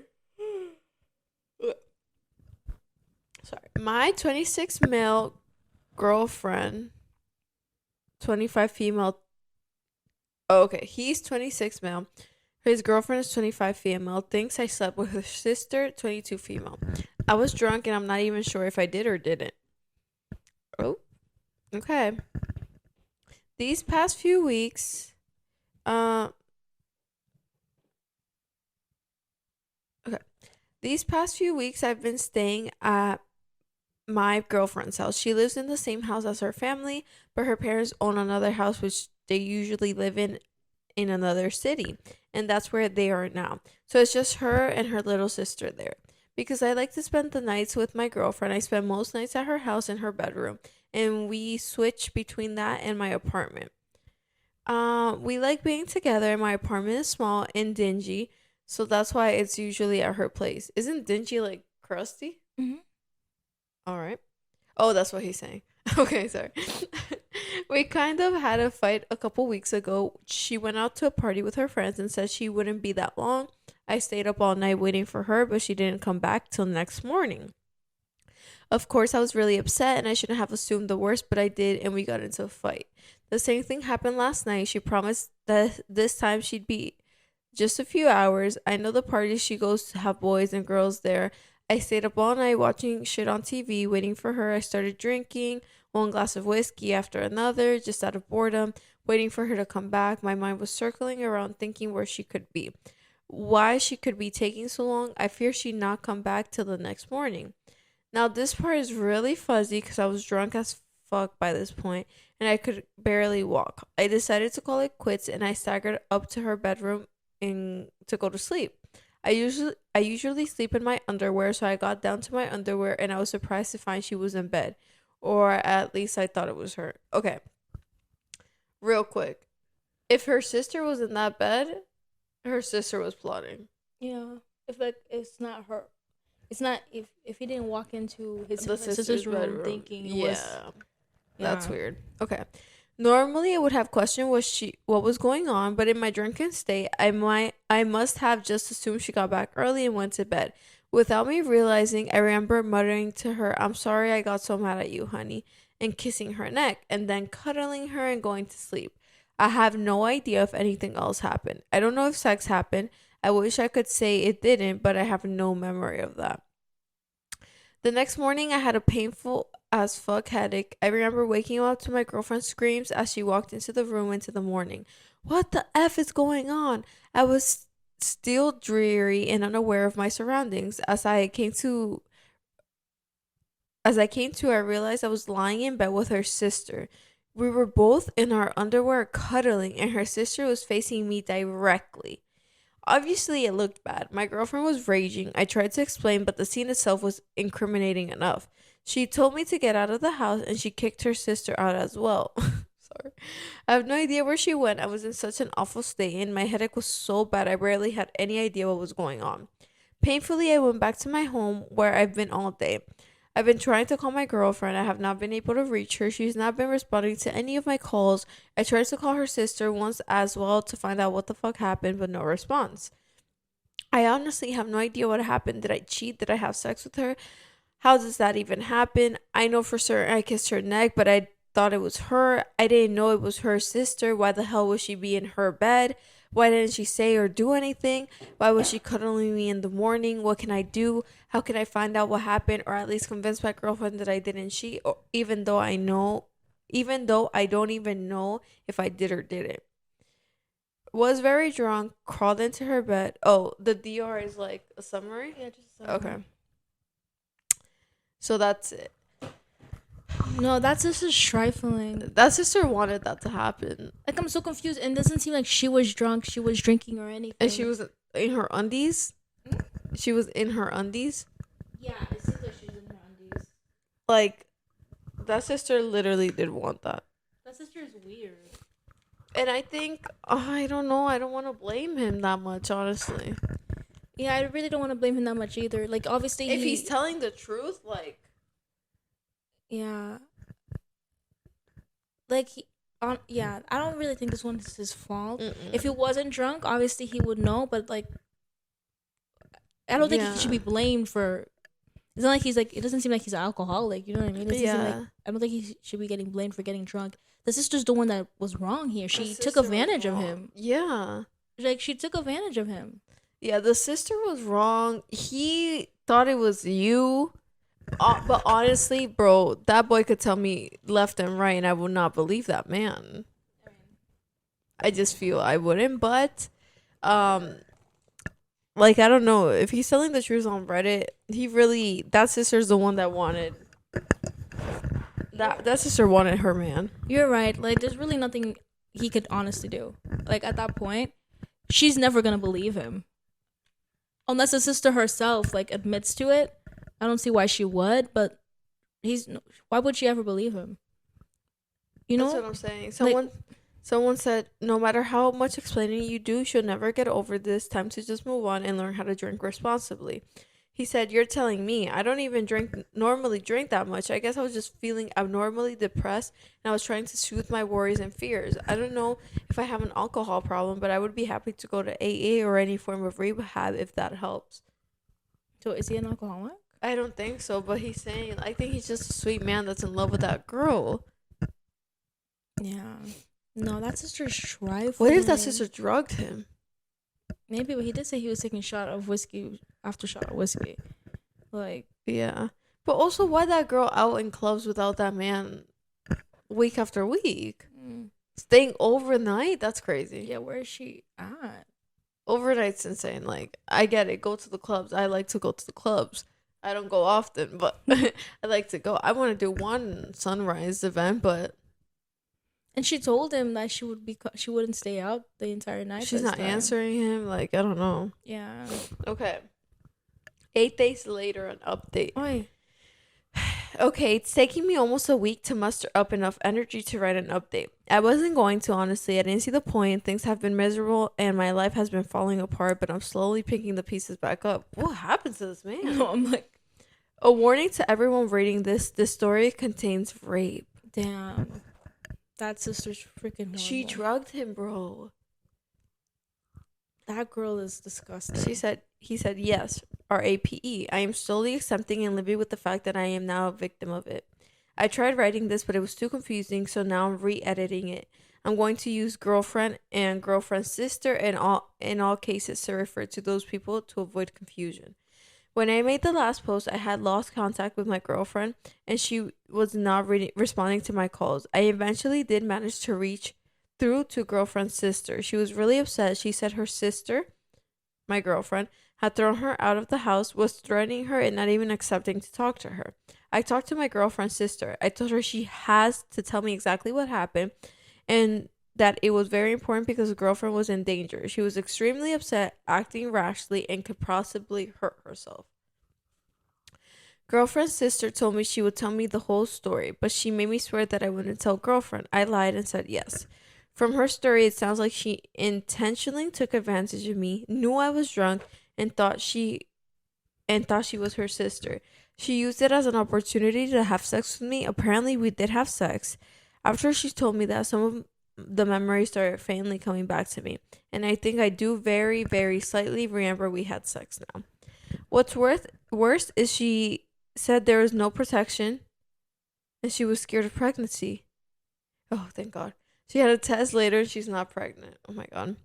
Sorry. My 26 male girlfriend, 25 female. Oh, okay. He's 26 male. His girlfriend is 25 female. Thinks I slept with his sister, 22 female. I was drunk and I'm not even sure if I did or didn't. Oh, okay. These past few weeks, uh, okay. These past few weeks, I've been staying at my girlfriend's house. She lives in the same house as her family, but her parents own another house, which they usually live in another city, and that's where they are now. So it's just her and her little sister there. Because I like to spend the nights with my girlfriend, I spend most nights at her house in her bedroom, and we switch between that and my apartment. We like being together. My apartment is small and dingy, so that's why it's usually at her place. Isn't dingy like crusty? Mm-hmm. All right. Oh, that's what he's saying. Okay, sorry. We kind of had a fight a couple weeks ago. She went out to a party with her friends and said she wouldn't be that long. I stayed up all night waiting for her, but she didn't come back till next morning. Of course, I was really upset and I shouldn't have assumed the worst, but I did, and we got into a fight. The same thing happened last night. She promised that this time she'd be just a few hours. I know the parties she goes to have boys and girls there. I stayed up all night watching shit on TV, waiting for her. I started drinking one glass of whiskey after another, just out of boredom, waiting for her to come back. My mind was circling around, thinking where she could be. Why she could be taking so long? I fear she'd not come back till the next morning. Now, this part is really fuzzy because I was drunk as fuck by this point and I could barely walk. I decided to call it quits and I staggered up to her bedroom and to go to sleep. I usually sleep in my underwear, so I got down to my underwear and I was surprised to find she was in bed. Or at least I thought it was her. Okay, real quick. If her sister was in that bed, her sister was plotting. Yeah. If like it's not her, it's not if he didn't walk into his The sister's room bedroom. thinking it Yeah. was. That's Yeah. weird. Okay. Normally I would have questioned what was going on, but in my drunken state, I must have just assumed she got back early and went to bed. Without me realizing, I remember muttering to her, "I'm sorry I got so mad at you, honey," and kissing her neck and then cuddling her and going to sleep. I have no idea if anything else happened. I don't know if sex happened. I wish I could say it didn't, but I have no memory of that. The next morning, I had a painful as fuck headache. I remember waking up to my girlfriend's screams as she walked into the room into the morning. What the F is going on? I was still dreary and unaware of my surroundings. As I came to, I realized I was lying in bed with her sister. We were both in our underwear cuddling, and her sister was facing me directly. Obviously, it looked bad. My girlfriend was raging. I tried to explain, but the scene itself was incriminating enough. She told me to get out of the house and she kicked her sister out as well. Sorry. I have no idea where she went. I was in such an awful state and my headache was so bad I barely had any idea what was going on. Painfully, I went back to my home where I've been all day. I've been trying to call my girlfriend. I have not been able to reach her. She's not been responding to any of my calls. I tried to call her sister once as well to find out what the fuck happened, but no response. I honestly have no idea what happened. Did I cheat? Did I have sex with her? How does that even happen? I know for certain I kissed her neck, but I thought it was her. I didn't know it was her sister. Why the hell would she be in her bed? Why didn't she say or do anything? Why was she cuddling me in the morning? What can I do? How can I find out what happened or at least convince my girlfriend that I didn't cheat? Or even though I don't even know if I did or didn't. Was very drunk, crawled into her bed. Oh, the DR is like a summary? Yeah, just Okay. So that's it. No, that's just trifling. That sister wanted that to happen. Like I'm so confused, and it doesn't seem like she was drunk, she was drinking or anything. And she was in her undies. She was in her undies. Yeah, it seems like she's in her undies. Like, that sister literally did want that. That sister is weird. And I think, I don't know, I don't want to blame him that much, honestly. Yeah, I really don't want to blame him that much either. Like, obviously, if he's telling the truth, like, yeah, like yeah, I don't really think this one is his fault. mm-mm. If he wasn't drunk, obviously he would know. But like, I don't think he should be blamed for. It's not like he's like. It doesn't seem like he's an alcoholic. You know what I mean? Like, I don't think he should be getting blamed for getting drunk. The sister's the one that was wrong here. She took advantage of him. Yeah. Like, she took advantage of him. Yeah, the sister was wrong. He thought it was you. But honestly, bro, that boy could tell me left and right, and I would not believe that man. I just feel I wouldn't. But, like, I don't know if he's telling the truth on Reddit. He really, that sister's the one that wanted that sister wanted her man. You're right. Like, there's really nothing he could honestly do. Like, at that point, she's never gonna believe him, unless the sister herself like admits to it. I don't see why she would, but why would she ever believe him? You know? That's what I'm saying. Someone said, no matter how much explaining you do, she'll never get over this. Time to just move on and learn how to drink responsibly. He said, you're telling me. I don't even normally drink that much. I guess I was just feeling abnormally depressed, and I was trying to soothe my worries and fears. I don't know if I have an alcohol problem, but I would be happy to go to AA or any form of rehab if that helps. So is he an alcoholic? I don't think so, but he's saying, I think he's just a sweet man that's in love with that girl. Yeah. No, that sister's trifling. What if that sister drugged him? Maybe, but he did say he was taking a shot of whiskey after shot of whiskey. Like, yeah. But also, why that girl out in clubs without that man week after week? Staying overnight? That's crazy. Yeah, where is she at? Overnight's insane. Like, I get it. Go to the clubs. I like to go to the clubs. I don't go often, but I like to go. I want to do one sunrise event, but... And she told him that she wouldn't stay out the entire night. She's not answering him. Like, I don't know. Yeah. Okay. 8 days later, an update. Oy. Okay, it's taking me almost a week to muster up enough energy to write an update. I wasn't going to, honestly. I didn't see the point. Things have been miserable, and my life has been falling apart, but I'm slowly picking the pieces back up. What happened to this man? No, I'm like... A warning to everyone reading this. This story contains rape. Damn. That sister's freaking horrible. She drugged him, bro. That girl is disgusting. He said, yes, RAPE. I am slowly accepting and living with the fact that I am now a victim of it. I tried writing this, but it was too confusing, so now I'm re-editing it. I'm going to use girlfriend and girlfriend's sister in all cases to refer to those people to avoid confusion. When I made the last post, I had lost contact with my girlfriend, and she was not responding to my calls. I eventually did manage to reach through to girlfriend's sister. She was really upset. She said her sister, my girlfriend, had thrown her out of the house, was threatening her, and not even accepting to talk to her. I talked to my girlfriend's sister. I told her she has to tell me exactly what happened, and that it was very important because the girlfriend was in danger. She was extremely upset, acting rashly, and could possibly hurt herself. Girlfriend's sister told me she would tell me the whole story, but she made me swear that I wouldn't tell girlfriend. I lied and said yes. From her story, it sounds like she intentionally took advantage of me, knew I was drunk, and thought she was her sister. She used it as an opportunity to have sex with me. Apparently, we did have sex. After she told me that, some of the memories started faintly coming back to me, and I think I do very, very slightly remember we had sex now. What's worse is she said there was no protection, and she was scared of pregnancy. Oh, thank God. She had a test later, and she's not pregnant. Oh, my God.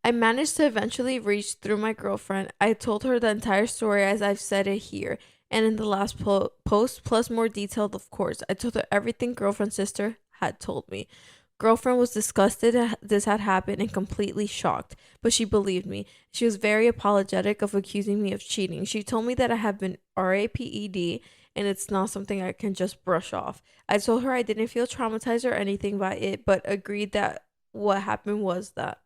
I managed to eventually reach through my girlfriend. I told her the entire story as I've said it here, and in the last post, plus more detailed, of course. I told her everything girlfriend's sister had told me. Girlfriend was disgusted this had happened and completely shocked, but she believed me. She was very apologetic of accusing me of cheating. She told me that I have been RAPED and it's not something I can just brush off. I told her I didn't feel traumatized or anything by it, but agreed that what happened was that.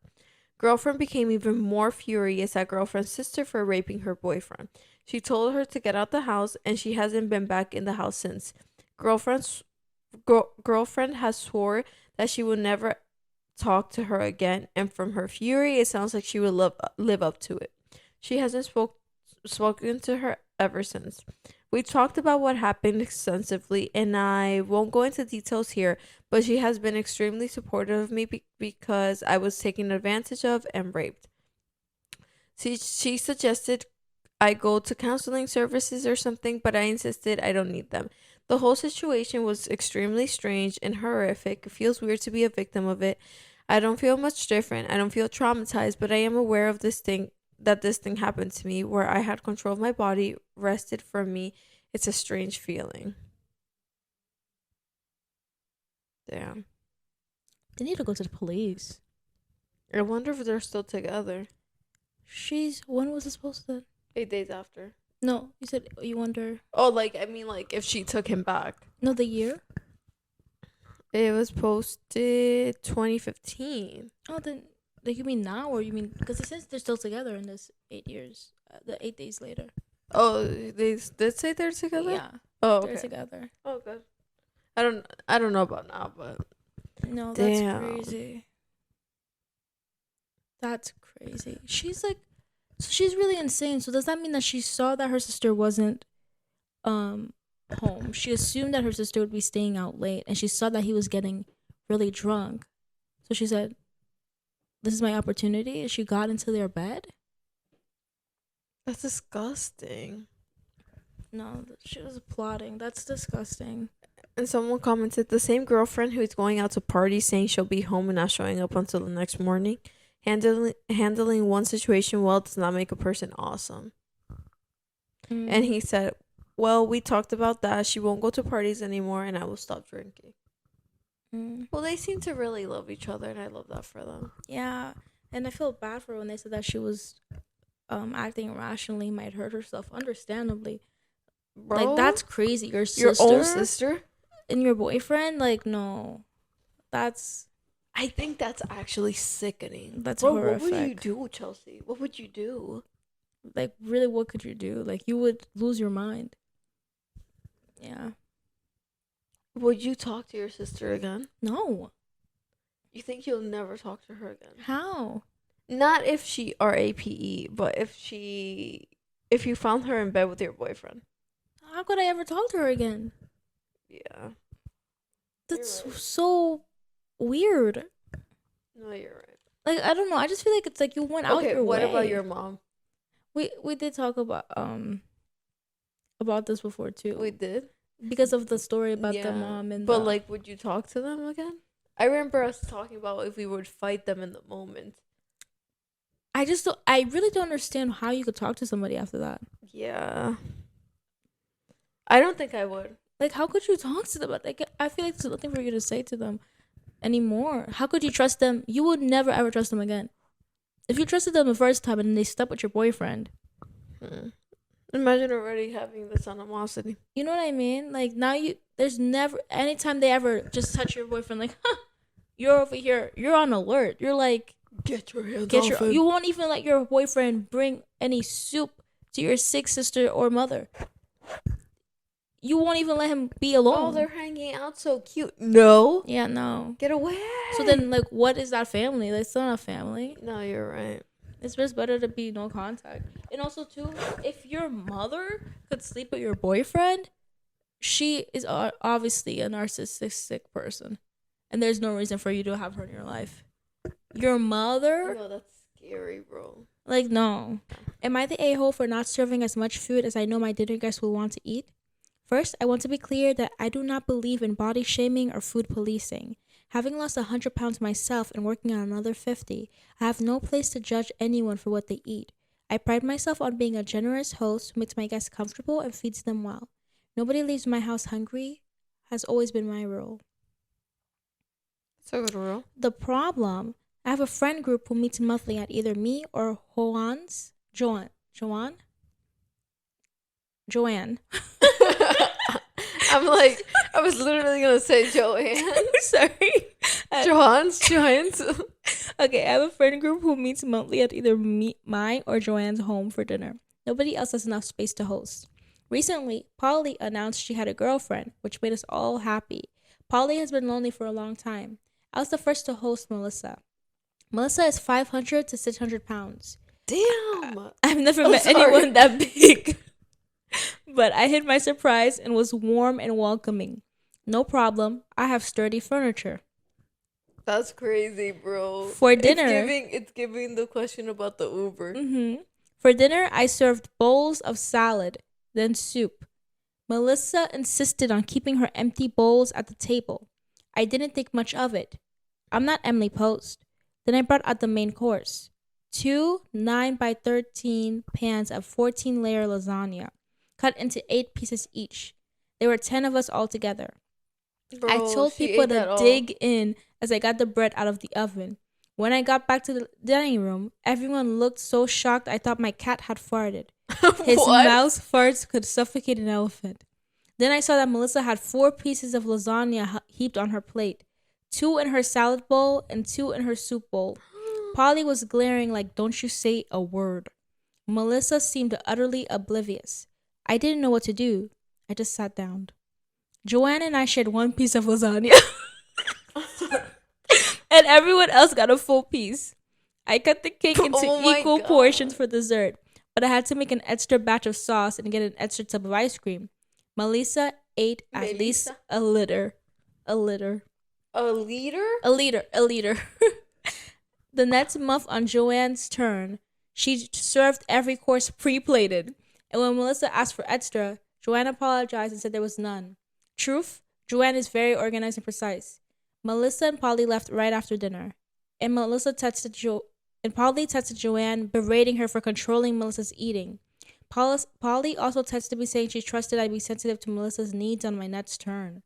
Girlfriend became even more furious at girlfriend's sister for raping her boyfriend. She told her to get out the house, and she hasn't been back in the house since. Girlfriend has swore that she would never talk to her again, and from her fury, it sounds like she would live up to it. She hasn't spoken to her ever since. We talked about what happened extensively, and I won't go into details here, but she has been extremely supportive of me because I was taken advantage of and raped. She suggested I go to counseling services or something, but I insisted I don't need them. The whole situation was extremely strange and horrific. It feels weird to be a victim of it. I don't feel much different. I don't feel traumatized, but I am aware of this thing happened to me where I had control of my body wrested from me. It's a strange feeling. Damn. They need to go to the police. I wonder if they're still together. When was it supposed to? 8 days after. No, you said you wonder. Oh, like, I mean, like, if she took him back. No, the year? It was posted 2015. Oh, then, like, you mean now, or you mean, because it says they're still together in this 8 years, the 8 days later. Oh, they did say they're together? Yeah. Oh, okay. They're together. Oh, good. I don't know about now, but no, damn. That's crazy. That's crazy. She's like, so she's really insane. So does that mean that she saw that her sister wasn't home? She assumed that her sister would be staying out late, and she saw that he was getting really drunk. So she said, "This is my opportunity." And she got into their bed. That's disgusting. No, she was plotting. That's disgusting. And someone commented, the same girlfriend who is going out to parties saying she'll be home and not showing up until the next morning. Handling one situation well does not make a person awesome. And he said, well, we talked about that. She won't go to parties anymore and I will stop drinking. Well, they seem to really love each other and I love that for them. Yeah. And I feel bad for her when they said that she was acting irrationally, might hurt herself, understandably. Bro, like, that's crazy. Your own sister? And your boyfriend? Like, no. I think that's actually sickening. That's horrific. What would you do, Chelsea? What would you do? Like, really, what could you do? Like, you would lose your mind. Yeah. Would you talk to your sister again? No. You think you'll never talk to her again? How? Not if she RAPE, but if you found her in bed with your boyfriend. How could I ever talk to her again? Yeah. That's right. So weird. No, you're right. Like, I don't know. I just feel like it's like you went out your way. What about your mom? We did talk about this before too. We did? Because of the story about the mom and But like, would you talk to them again? I remember us talking about if we would fight them in the moment. I really don't understand how you could talk to somebody after that. Yeah. I don't think I would. Like, how could you talk to them? Like, I feel like there's nothing for you to say to them anymore. How could you trust them? You would never ever trust them again. If you trusted them the first time and then they slept with your boyfriend. Imagine already having this animosity. You know what I mean? Like, now there's never, anytime they ever just touch your boyfriend, like, you're over here, you're on alert. You're like, get your hands off him. You won't even let your boyfriend bring any soup to your sick sister or mother. You won't even let him be alone. Oh, they're hanging out so cute. No. Yeah, no. Get away. So then, like, what is that family? That's not a family. No, you're right. It's just better to be no contact. And also, too, if your mother could sleep with your boyfriend, she is obviously a narcissistic person. And there's no reason for you to have her in your life. Your mother? No, that's scary, bro. Like, no. Am I the a-hole for not serving as much food as I know my dinner guests will want to eat? First, I want to be clear that I do not believe in body shaming or food policing. Having lost 100 pounds myself and working on another 50, I have no place to judge anyone for what they eat. I pride myself on being a generous host who makes my guests comfortable and feeds them well. Nobody leaves my house hungry has always been my rule. That's a good rule. The problem, I have a friend group who meets monthly at either me or Joanne. I'm like, I was literally gonna say Joanne. Sorry. Johanne's. Okay, I have a friend group who meets monthly at either mine or Joanne's home for dinner. Nobody else has enough space to host. Recently, Polly announced she had a girlfriend, which made us all happy. Polly has been lonely for a long time. I was the first to host Melissa. Melissa is 500 to 600 pounds. Damn. I've never met anyone that big. But I hid my surprise and was warm and welcoming. No problem. I have sturdy furniture. That's crazy, bro. For dinner. It's giving the question about the Uber. Mm-hmm. For dinner, I served bowls of salad, then soup. Melissa insisted on keeping her empty bowls at the table. I didn't think much of it. I'm not Emily Post. Then I brought out the main course. 2 9 by 13 pans of 14-layer lasagna, cut into 8 pieces each. There were 10 of us all together. Bro, I told she people ate that to all. dig in as I got the bread out of the oven. When I got back to the dining room, everyone looked so shocked I thought my cat had farted. His What? mouth farts could suffocate an elephant. Then I saw that Melissa had 4 pieces of lasagna heaped on her plate, 2 in her salad bowl and 2 in her soup bowl. Polly was glaring like, "Don't you say a word." Melissa seemed utterly oblivious. I didn't know what to do. I just sat down. Joanne and I shared 1 piece of lasagna. And everyone else got a full piece. I cut the cake into Oh equal God. portions for dessert, but I had to make an extra batch of sauce and get an extra tub of ice cream. Melissa ate at least a liter. A liter. A liter? A liter. A liter. The next month on Joanne's turn, she served every course pre-plated. And when Melissa asked for extra, Joanne apologized and said there was none. Truth, Joanne is very organized and precise. Melissa and Polly left right after dinner. And Polly texted Joanne, berating her for controlling Melissa's eating. Polly also texted me saying she trusted I'd be sensitive to Melissa's needs on my next turn.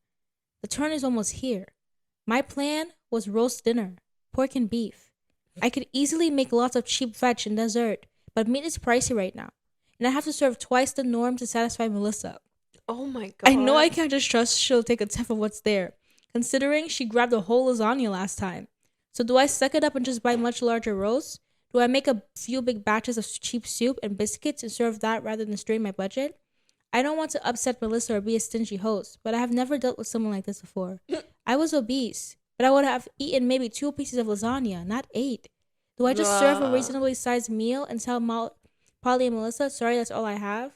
The turn is almost here. My plan was roast dinner, pork and beef. I could easily make lots of cheap veg and dessert, but meat is pricey right now, and I have to serve twice the norm to satisfy Melissa. Oh my God. I know I can't just trust she'll take a tenth of what's there, considering she grabbed a whole lasagna last time. So do I suck it up and just buy much larger roasts? Do I make a few big batches of cheap soup and biscuits and serve that rather than strain my budget? I don't want to upset Melissa or be a stingy host, but I have never dealt with someone like this before. I was obese, but I would have eaten maybe 2 pieces of lasagna, not 8. Do I just serve a reasonably sized meal and tell Polly and Melissa, sorry, that's all I have?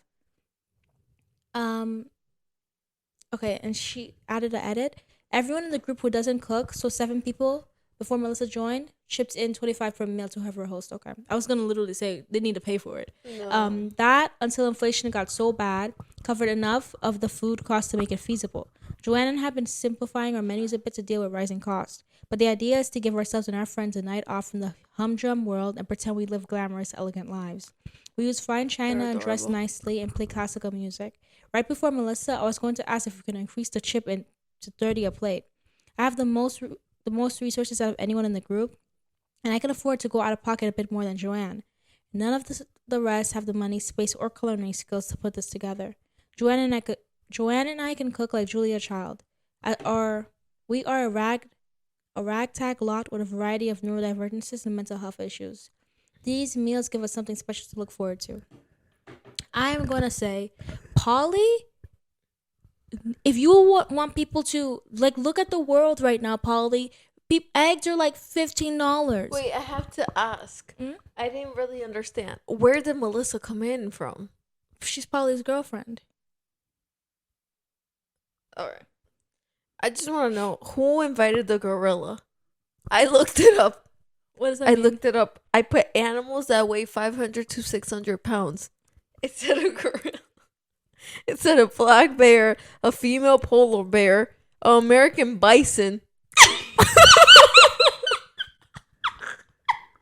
Okay, and she added an edit. Everyone in the group who doesn't cook, so 7 people before Melissa joined, chipped in $25 per meal to whoever host. Okay, I was gonna literally say they need to pay for it. No. That until inflation got so bad, covered enough of the food cost to make it feasible. Joanne and I have been simplifying our menus a bit to deal with rising costs, but the idea is to give ourselves and our friends a night off from the humdrum world and pretend we live glamorous, elegant lives. We use fine china and dress nicely and play classical music. Right before Melissa, I was going to ask if we can increase the chip to 30 a plate. I have the most resources out of anyone in the group, and I can afford to go out of pocket a bit more than Joanne. None of the rest have the money, space, or culinary skills to put this together. Joanne and I can cook like Julia Child. We are a ragtag lot with a variety of neurodivergences and mental health issues. These meals give us something special to look forward to. I am going to say, Polly, if you want people to, like, look at the world right now, Polly, eggs are like $15. Wait, I have to ask. I didn't really understand. Where did Melissa come in from? She's Polly's girlfriend. Alright. I just want to know who invited the gorilla. I looked it up. What does that mean? Looked it up. I put animals that weigh 500 to 600 pounds. It said a gorilla. It said a black bear, a female polar bear, an American bison.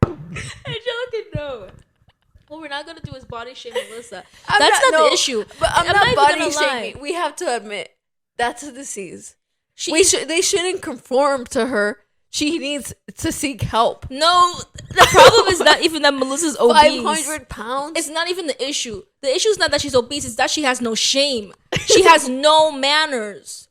Angelica, no. What we're not going to do is body shame Melissa. That's not the issue. But I'm not even body gonna shaming. lie. We have to admit, that's a disease. They shouldn't conform to her. She needs to seek help. No, the problem is not even that Melissa's obese. 500 pounds? It's not even the issue. The issue is not that she's obese. It's that she has no shame. She has no manners.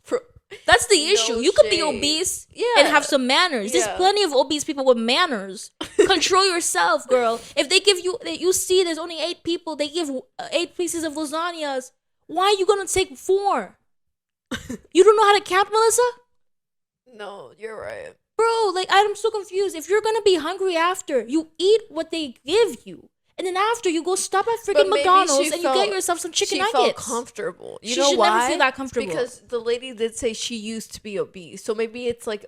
That's the issue. You could be obese and have some manners. There's plenty of obese people with manners. Control yourself, girl. If they give you see there's only 8 people, they give 8 pieces of lasagnas. Why are you going to take 4? You don't know how to count, Melissa? No, you're right. Bro, like, I'm so confused. If you're gonna be hungry after, you eat what they give you. And then after, you go stop at freaking McDonald's and you get yourself some chicken nuggets. She felt comfortable. You know why? She should never feel that comfortable. Because the lady did say she used to be obese. So maybe it's like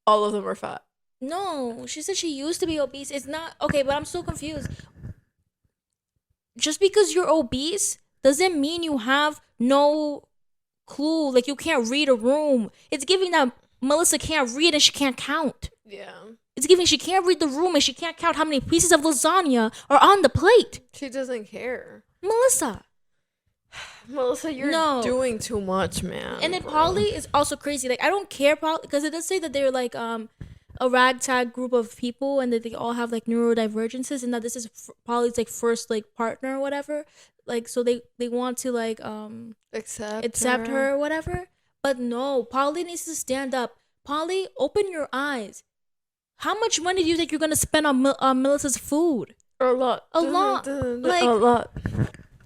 all of them are fat. No, she said she used to be obese. It's not. Okay, but I'm so confused. Just because you're obese doesn't mean you have no clue. Like, you can't read a room. It's giving that Melissa can't read and she can't count. Yeah. It's giving she can't read the room and she can't count how many pieces of lasagna are on the plate. She doesn't care. Melissa, you're doing too much, man. And then Polly is also crazy. Like, I don't care, because it does say that they're like a ragtag group of people and that they all have like neurodivergences, and that this is Polly's like first like partner or whatever. Like, so they want to like accept her or whatever. But no, Polly needs to stand up. Polly, open your eyes. How much money do you think you're gonna spend on Melissa's food? A lot. Like, a lot.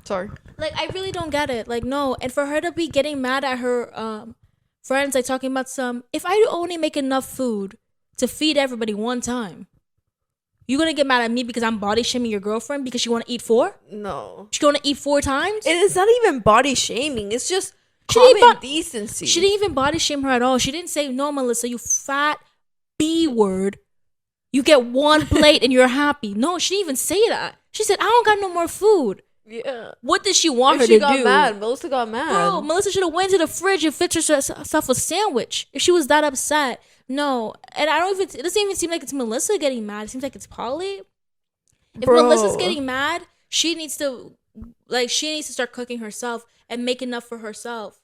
Sorry. Like, I really don't get it. Like, no. And for her to be getting mad at her friends, like talking about if I only make enough food to feed everybody one time, you gonna get mad at me because I'm body shaming your girlfriend because she wanna eat 4? No. She gonna eat 4 times? And it's not even body shaming. It's just common decency. She didn't even body shame her at all. She didn't say, no, Melissa, you fat B word. You get 1 plate and you're happy. No, she didn't even say that. She said, I don't got no more food. Yeah. What did she want her to do? She got mad. Melissa got mad. Bro, Melissa should have went to the fridge and fixed herself a sandwich if she was that upset. No. And it doesn't even seem like it's Melissa getting mad. It seems like it's Polly. If Melissa's getting mad, she needs to start cooking herself and make enough for herself.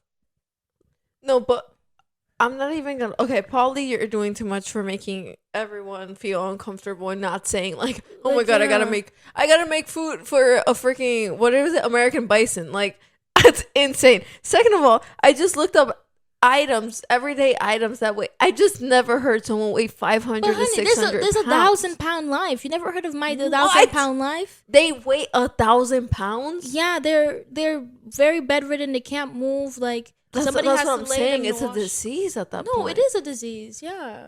No, but I'm not even gonna. Okay, Polly, you're doing too much for making everyone feel uncomfortable and not saying like, oh my god, I gotta make food for a freaking what is it, American bison? Like, that's insane. Second of all, I just looked up everyday items that weigh. I just never heard someone weigh 500 to 600. There's a 1,000-pound life. You never heard of the 1,000-pound life? They weigh 1,000 pounds. Yeah, they're very bedridden. They can't move. Like. That's what I'm saying. It's a disease at that point. No, it is a disease. Yeah.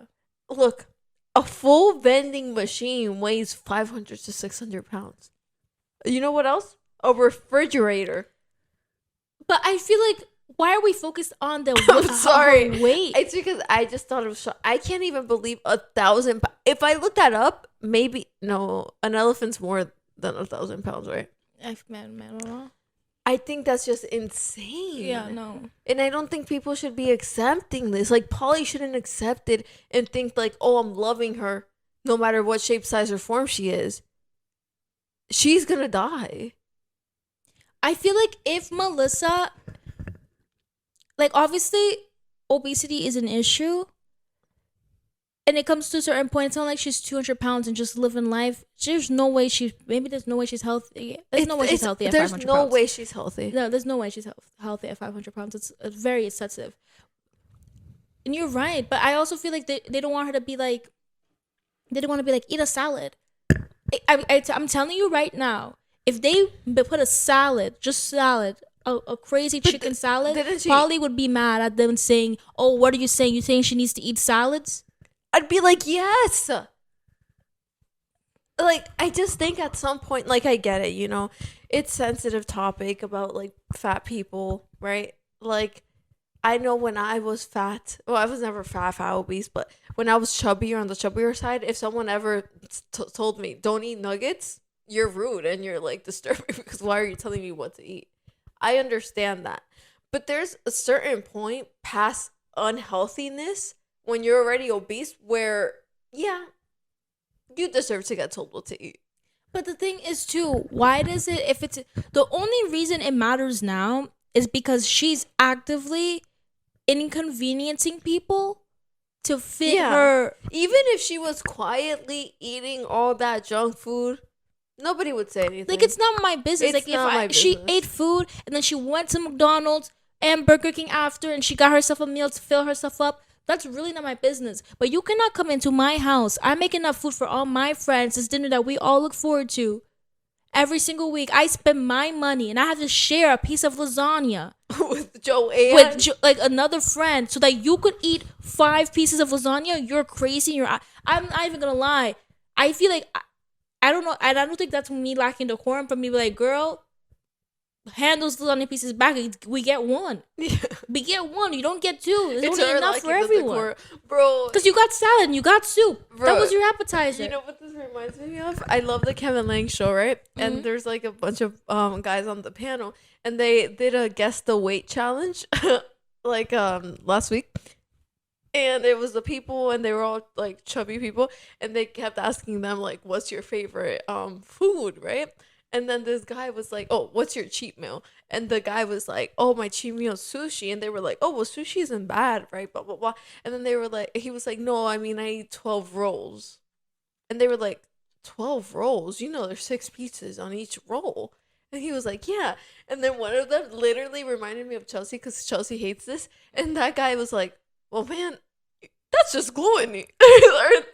Look, a full vending machine weighs 500 to 600 pounds. You know what else? A refrigerator. But I feel like, why are we focused on the I'm sorry. weight? It's because I just thought it was I can't even believe 1,000 pounds. If I look that up, maybe, no, an elephant's more than 1,000 pounds, right? Man, I don't know. I think that's just insane. Yeah, no. And I don't think people should be accepting this. Like, Polly shouldn't accept it and think like, oh, I'm loving her no matter what shape, size, or form she is. She's gonna die. I feel like if Melissa, like, obviously obesity is an issue, and it comes to a certain point, it's not like she's 200 pounds and just living life. There's no way she's healthy. There's no way she's healthy at 500 pounds. There's no way she's healthy. No, there's no way she's healthy at 500 pounds. It's very excessive. And you're right, but I also feel like they don't want her to be like, they don't want to be like, eat a salad. I'm telling you right now, if they put a salad, a crazy chicken salad, Polly would be mad at them saying, oh, what are you saying? You saying she needs to eat salads? I'd be like, yes. Like, I just think at some point, like, I get it, you know, it's sensitive topic about like fat people, right? Like, I know when I was fat, well, I was never fat obese, but when I was chubbier, on the chubbier side, if someone ever told me don't eat nuggets, you're rude and you're like disturbing because why are you telling me what to eat? I understand that, but there's a certain point past unhealthiness when you're already obese where, yeah, you deserve to get told what to eat. But the thing is too, why does it, if it's, the only reason it matters now is because she's actively inconveniencing people to fit her. Even if she was quietly eating all that junk food, nobody would say anything. Like, it's not my business. It's like, if she ate food and then she went to McDonald's and Burger King after and she got herself a meal to fill herself up, that's really not my business. But you cannot come into my house. I make enough food for all my friends. This dinner that we all look forward to every single week. I spend my money and I have to share a piece of lasagna with Joanne, like another friend, so that you could eat 5 pieces of lasagna. You're crazy. I'm not even gonna lie. I feel like I don't know. I don't think that's me lacking decorum for me. Be like, girl, hand those lasagna pieces back. We get one. Yeah. We get one. You don't get 2. There's only enough for everyone, bro. Because you got salad and you got soup. Bro, that was your appetizer. You know what this reminds me of? I love the Kevin Lang show, right? Mm-hmm. And there's like a bunch of guys on the panel, and they did a guess the weight challenge like last week. And it was the people, and they were all like chubby people, and they kept asking them like, "What's your favorite food?" Right? And then this guy was like, "Oh, what's your cheat meal?" And the guy was like, "Oh, my cheat meal is sushi." And they were like, "Oh, well, sushi isn't bad, right?" Blah blah blah. And then they were like, he was like, "No, I mean, I eat 12 rolls." And they were like, 12 rolls? You know, there's 6 pieces on each roll. And he was like, "Yeah." And then one of them literally reminded me of Chelsea because Chelsea hates this. And that guy was like, "Well, man, that's just gluttony."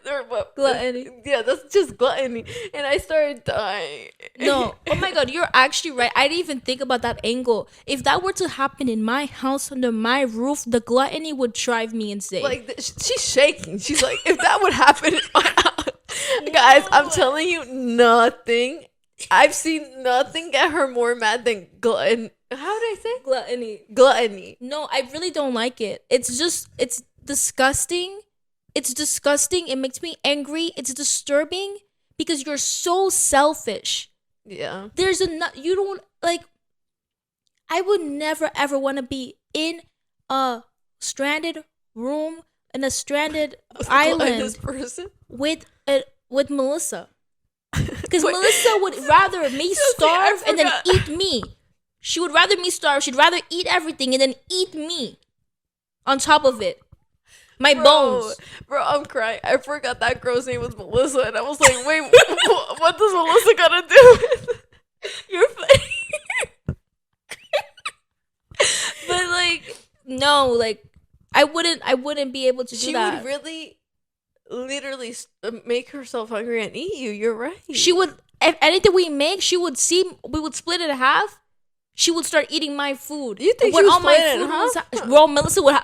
or what? Gluttony. Yeah, that's just gluttony. And I started dying. No. Oh my God, you're actually right. I didn't even think about that angle. If that were to happen in my house under my roof, the gluttony would drive me insane. Like, she's shaking. She's like, if that would happen in my house. Guys, I'm telling you, nothing. I've seen nothing get her more mad than glutton. How did I say? Gluttony. Gluttony. No, I really don't like it. It's disgusting. It's disgusting. It makes me angry. It's disturbing because you're so selfish. Yeah. You don't like. I would never ever want to be in a stranded room in a stranded island person with Melissa, because Melissa would rather me starve and then eat me. She would rather me starve. She'd rather eat everything and then eat me on top of it. My bones. Bro, I'm crying. I forgot that girl's name was Melissa, and I was like, wait, what does Melissa gotta do with You're funny. But like, no, like I wouldn't be able to do that. She would really literally make herself hungry and eat you. You're right. She would, if anything we make, we would split it in half. She would start eating my food. You think she was splitting it, huh? Bro, Melissa would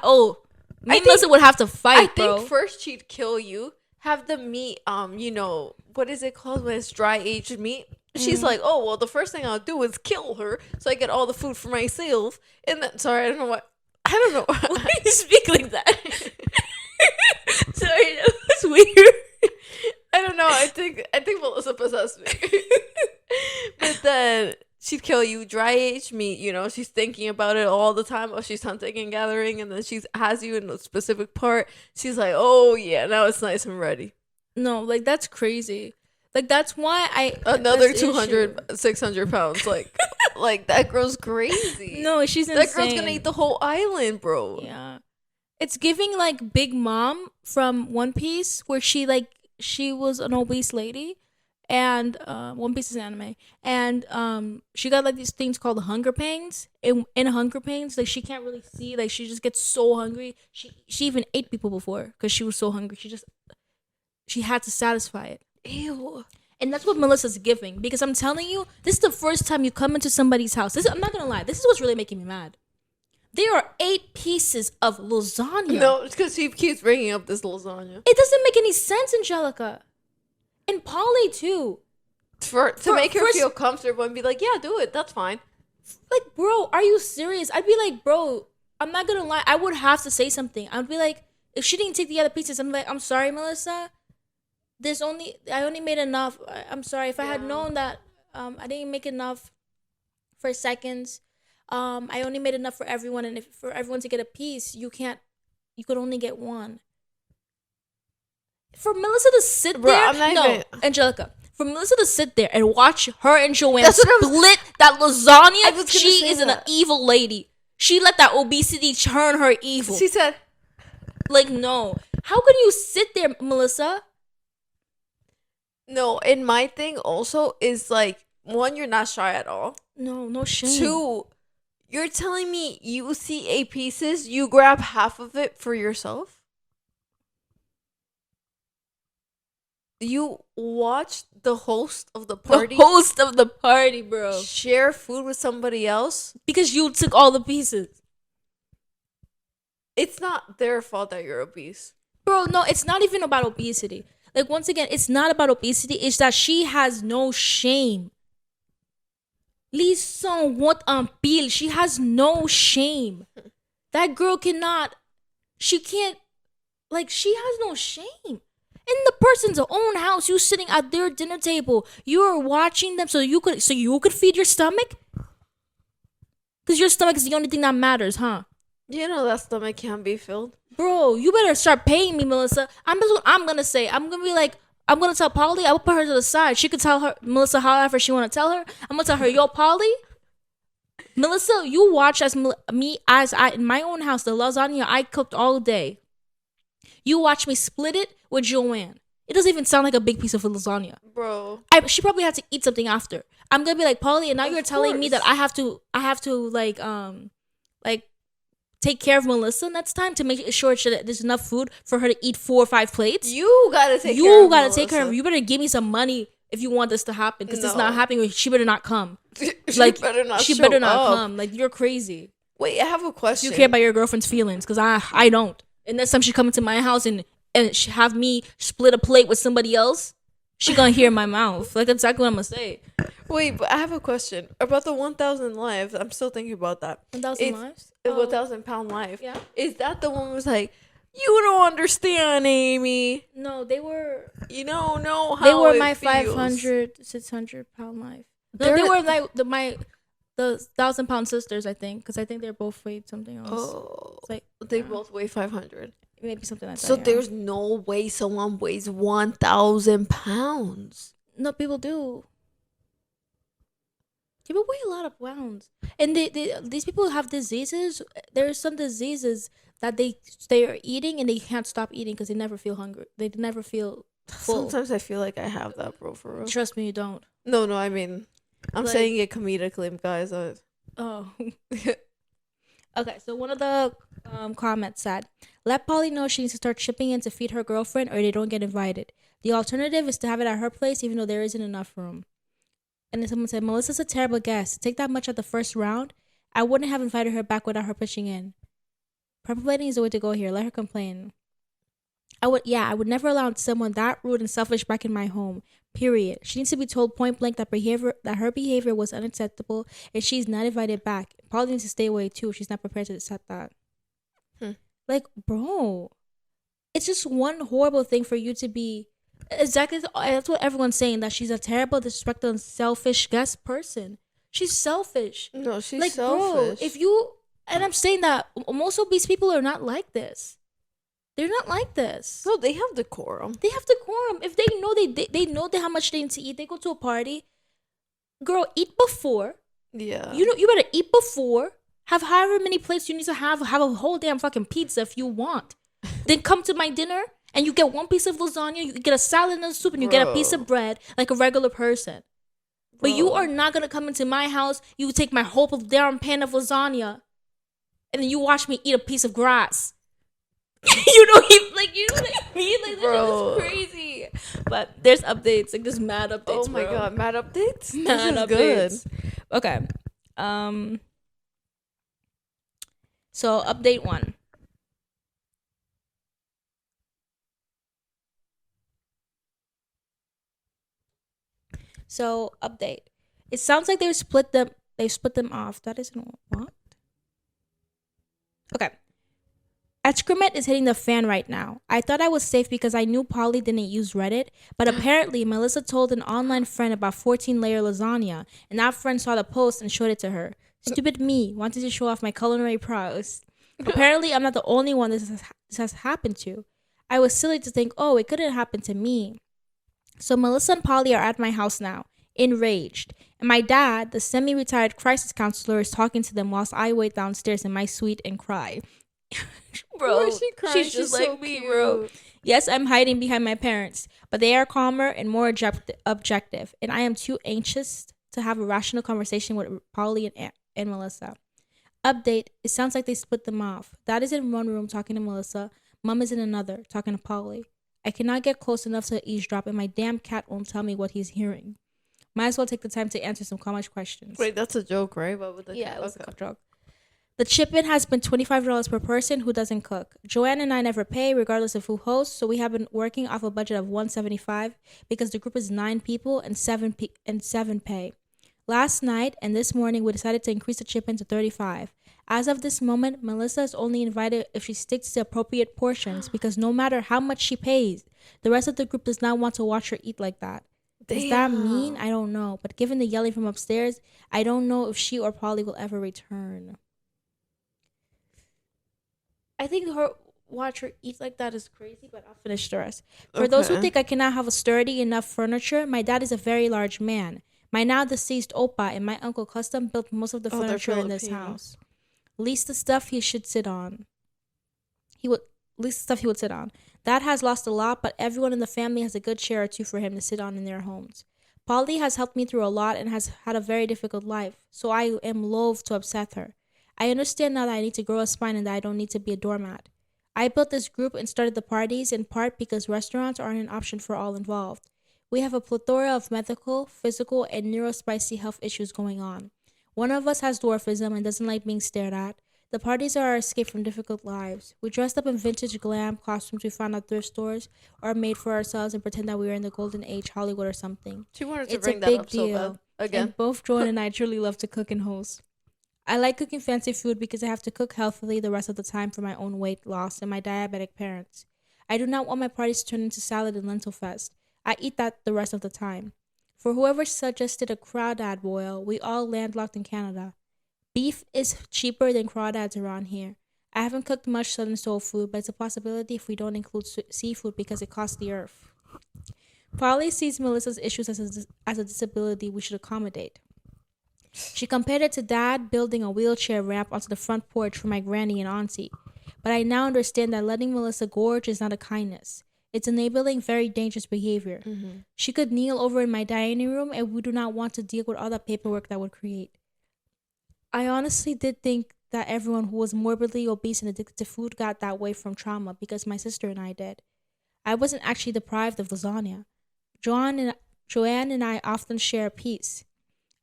Melissa would have to fight, bro. I think first she'd kill you, have the meat, you know, what is it called when it's dry aged meat? She's like, "Oh, well, the first thing I'll do is kill her so I get all the food for myself." And then, sorry, I don't know. Why do you speak like that? Sorry, that was weird. I don't know. I think Melissa possessed me. But then she'd kill you, dry aged meat. You know, she's thinking about it all the time while she's hunting and gathering, and then she has you in a specific part. She's like, "Oh yeah, now it's nice and ready." No, like that's crazy. Like that's why another 200, 600 pounds. Like that girl's crazy. No, she's insane. That girl's gonna eat the whole island, bro. Yeah, it's giving like Big Mom from One Piece, where she was an obese lady, and One Piece is an anime, and she got like these things called hunger pains. In hunger pains, like she can't really see, like she just gets so hungry. She even ate people before because she was so hungry. She had to satisfy it. Ew. And that's what Melissa's giving, because I'm telling you, this is the first time you come into somebody's house. I'm not gonna lie, this is what's really making me mad. There are 8 pieces of lasagna. No, it's because he keeps bringing up this lasagna. It doesn't make any sense, Angelica. And Polly too. To make her feel comfortable and be like, "Yeah, do it. That's fine." Like, bro, are you serious? I'd be like, bro, I'm not gonna lie. I would have to say something. I'd be like, if she didn't take the other pieces, I'm like, "I'm sorry, Melissa. I only made enough. I'm sorry. If I had known that I didn't make enough for seconds, I only made enough for everyone, and if for everyone to get a piece, you could only get one." For Melissa to sit there, Angelica, for Melissa to sit there and watch her and Joanne split that lasagna, she is an evil lady. She let that obesity turn her evil. She said, like, no. How can you sit there, Melissa? No, and my thing also is like, 1, you're not shy at all. No shame. 2, you're telling me you see 8 pieces, you grab half of it for yourself? You watched the host of the party? The host of the party, bro. Share food with somebody else? Because you took all the pieces. It's not their fault that you're obese. Bro, no, it's not even about obesity. Like, once again, it's not about obesity. It's that she has no shame. Listen, what un pile. She has no shame. That girl she has no shame. In the person's own house, you sitting at their dinner table, you are watching them so you could feed your stomach? Because your stomach is the only thing that matters, huh? You know that stomach can't be filled. Bro, you better start paying me, Melissa. I'm gonna say. I'm gonna be like, I'm gonna tell Polly. I will put her to the side. She could tell her Melissa however she want to tell her. I'm gonna tell her, yo, Polly, Melissa, you watch as me as I in my own house the lasagna I cooked all day. You watch me split it with Joanne. It doesn't even sound like a big piece of lasagna. Bro. She probably had to eat something after. I'm gonna be like, Polly, and now you're telling me that I have to like take care of Melissa next time to make sure that there's enough food for her to eat 4 or 5 plates. You gotta take care of Melissa. Take care of her. You better give me some money if you want this to happen, because it's not happening. She better not come. She better not come. Like, you're crazy. Wait, I have a question. You care about your girlfriend's feelings, because I don't. And next time she come into my house and she have me split a plate with somebody else, she gonna hear my mouth. Like, that's exactly what I'm gonna say. Wait, but I have a question about the 1,000 lives. I'm still thinking about that. 1,000 lives? The 1,000 pound life. Yeah. Is that the one who was like, you don't understand, Amy? No, they were. You don't know how they were it my feels. 500, 600 pound life. No, they were like the 1,000-pound sisters, I think, because I think they're both weighed something else. Oh, it's like they both weigh 500. Maybe something like that. So there's no way someone weighs 1,000 pounds. No, people do. People weigh a lot of pounds, and these people have diseases. There are some diseases that they are eating and they can't stop eating because they never feel hungry. They never feel full. Sometimes I feel like I have that, bro. For real. Trust me, you don't. No, I mean, I'm saying it comedically, guys. Oh. Okay, so one of the comments said, "Let Polly know she needs to start chipping in to feed her girlfriend, or they don't get invited. The alternative is to have it at her place, even though there isn't enough room." And then someone said, "Melissa's a terrible guest. To take that much at the first round, I wouldn't have invited her back without her pitching in. Perpetuating is the way to go here. Let her complain. I would never allow someone that rude and selfish back in my home. Period. She needs to be told point blank that her behavior was unacceptable, and she's not invited back. Polly needs to stay away too. She's not prepared to accept that." Like, bro, it's just one horrible thing for you to be. Exactly, that's what everyone's saying, that she's a terrible, disrespectful, and selfish guest person. She's selfish. No, she's like, selfish. Bro, and I'm saying that most obese people are not like this. They're not like this. No, they have decorum. They have decorum. If they know they know how much they need to eat, they go to a party. Girl, eat before. Yeah. You better eat before. Have however many plates you need to have. Have a whole damn fucking pizza if you want. Then come to my dinner. And you get one piece of lasagna, you get a salad and a soup, and you get a piece of bread like a regular person. But you are not going to come into my house, you take my whole damn pan of lasagna, and then you watch me eat a piece of grass. You know what I mean? Like, this is crazy. But there's updates, like, there's mad updates. Oh my god, mad updates? Mad updates. Good. Okay. So, update 1. So, update. It sounds like they split them off. That isn't what? Okay. Excrement is hitting the fan right now. I thought I was safe because I knew Polly didn't use Reddit, but apparently Melissa told an online friend about 14-layer lasagna, and that friend saw the post and showed it to her. Stupid me, wanted to show off my culinary prowess. Apparently, I'm not the only one this has happened to. I was silly to think, oh, it couldn't happen to me. So Melissa and Polly are at my house now, enraged. And my dad, the semi-retired crisis counselor, is talking to them whilst I wait downstairs in my suite and cry. Bro, she's just like so me, cute. Bro. Yes, I'm hiding behind my parents, but they are calmer and more objective. And I am too anxious to have a rational conversation with Polly and Melissa. Update, it sounds like they split them off. Dad is in one room talking to Melissa. Mom is in another talking to Polly. I cannot get close enough to eavesdrop, and my damn cat won't tell me what he's hearing. Might as well take the time to answer some common questions. Wait, that's a joke, right? What with the cat? It was a joke. The chip-in has been $25 per person who doesn't cook. Joanne and I never pay, regardless of who hosts, so we have been working off a budget of $175 because the group is 9 people and 7 pay. Last night and this morning, we decided to increase the chip-in to $35. As of this moment, Melissa is only invited if she sticks to appropriate portions because no matter how much she pays, the rest of the group does not want to watch her eat like that. Damn. Does that mean? I don't know. But given the yelling from upstairs, I don't know if she or Polly will ever return. I think her watch her eat like that is crazy, but I'll finish the rest. For those who think I cannot have a sturdy enough furniture, my dad is a very large man. My now deceased Opa and my uncle custom built most of the furniture in this house. Least the stuff he should sit on. Least the stuff he would sit on. Dad has lost a lot, but everyone in the family has a good chair or two for him to sit on in their homes. Polly has helped me through a lot and has had a very difficult life, so I am loath to upset her. I understand now that I need to grow a spine and that I don't need to be a doormat. I built this group and started the parties in part because restaurants aren't an option for all involved. We have a plethora of medical, physical, and neurospicy health issues going on. One of us has dwarfism and doesn't like being stared at. The parties are our escape from difficult lives. We dressed up in vintage glam costumes we found at thrift stores or made for ourselves and pretend that we were in the golden age, Hollywood or something. She wanted to bring that up so bad. Again. And both Joanne and I truly love to cook and host. I like cooking fancy food because I have to cook healthily the rest of the time for my own weight loss and my diabetic parents. I do not want my parties to turn into salad and lentil fest. I eat that the rest of the time. For whoever suggested a crawdad boil, we all landlocked in Canada. Beef is cheaper than crawdads around here. I haven't cooked much southern soul food, but it's a possibility if we don't include seafood because it costs the earth. Polly sees Melissa's issues as a disability we should accommodate. She compared it to Dad building a wheelchair ramp onto the front porch for my granny and auntie. But I now understand that letting Melissa gorge is not a kindness. It's enabling very dangerous behavior. Mm-hmm. She could kneel over in my dining room and we do not want to deal with all the paperwork that would create. I honestly did think that everyone who was morbidly obese and addicted to food got that way from trauma because my sister and I did. I wasn't actually deprived of lasagna. Joanne and I often share a piece.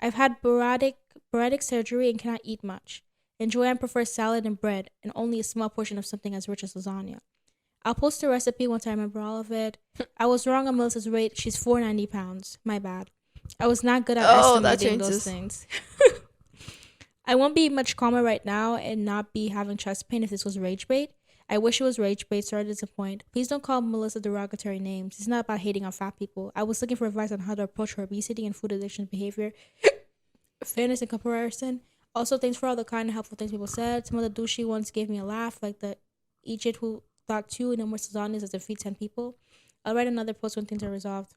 I've had bariatric surgery and cannot eat much. And Joanne prefers salad and bread and only a small portion of something as rich as lasagna. I'll post a recipe once I remember all of it. I was wrong on Melissa's weight. She's 490 pounds. My bad. I was not good at estimating those things. I won't be much calmer right now and not be having chest pain if this was rage bait. I wish it was rage bait. Sorry to disappoint. Please don't call Melissa derogatory names. It's not about hating on fat people. I was looking for advice on how to approach her obesity and food addiction behavior. Fairness and comparison. Also, thanks for all the kind and helpful things people said. Some of the douchey ones gave me a laugh, like the Egypt who thought 2 no more lasagnas as defeat 10 people. I'll write another post when things are resolved.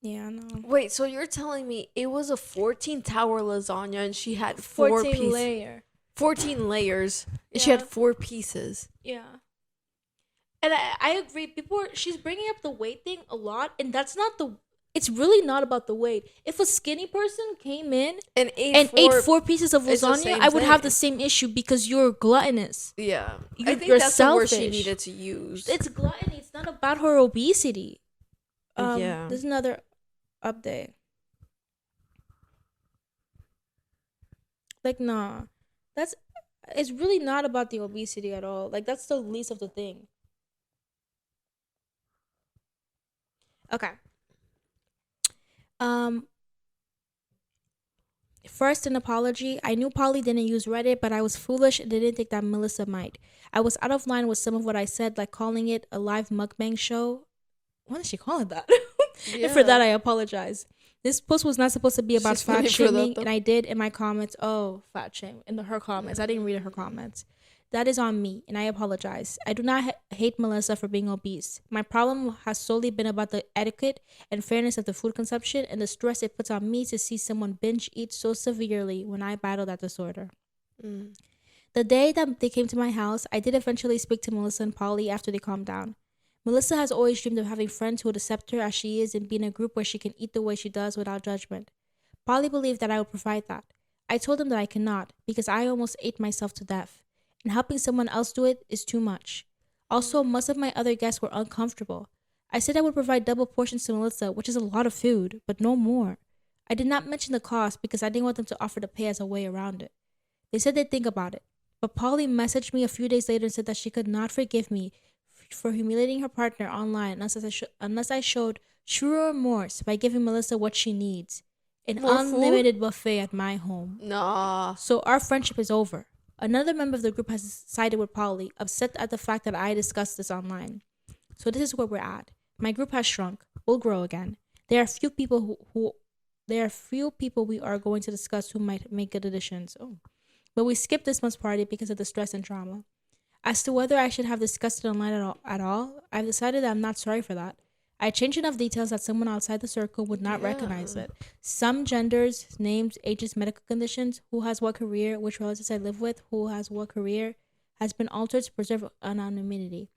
Yeah, no. Wait, so you're telling me it was a 14 tower lasagna and she had 14 layers. 14 layers. And she had 4 pieces. Yeah. And I agree. She's bringing up the weight thing a lot, and it's really not about the weight. If a skinny person came in and ate 4 pieces of lasagna, I would have the same issue because you're gluttonous. Yeah. I think that's selfish. The word she needed to use. It's gluttony. It's not about her obesity. There's another update. Like, nah. It's really not about the obesity at all. Like, that's the least of the thing. Okay. First, an apology. I knew Polly didn't use Reddit, but I was foolish and didn't think that Melissa might. I was out of line with some of what I said, like calling it a live mukbang show. Why did she call it that? Yeah. And for that, I apologize. This post was not supposed to be about fat shaming, and I did in my comments. Oh, fat shame in her comments. I didn't read her comments. That is on me, and I apologize. I do not hate Melissa for being obese. My problem has solely been about the etiquette and fairness of the food consumption and the stress it puts on me to see someone binge eat so severely when I battle that disorder. The day that they came to my house, I did eventually speak to Melissa and Polly after they calmed down. Melissa has always dreamed of having friends who would accept her as she is and be in a group where she can eat the way she does without judgment. Polly believed that I would provide that. I told him that I cannot because I almost ate myself to death. And helping someone else do it is too much. Also, most of my other guests were uncomfortable. I said I would provide double portions to Melissa, which is a lot of food, but no more. I did not mention the cost because I didn't want them to offer to pay as a way around it. They said they'd think about it. But Polly messaged me a few days later and said that she could not forgive me for humiliating her partner online unless I showed true remorse by giving Melissa what she needs. An unlimited buffet at my home. Nah. So our friendship is over. Another member of the group has sided with Polly, upset at the fact that I discussed this online. So this is where we're at. My group has shrunk. We'll grow again. There are few people we are going to discuss who might make good additions. but we skipped this month's party because of the stress and trauma. As to whether I should have discussed it online at all, I've decided that I'm not sorry for that. I changed enough details that someone outside the circle would not recognize it. Some genders, names, ages, medical conditions, who has what career, which relatives I live with, who has what career, has been altered to preserve anonymity.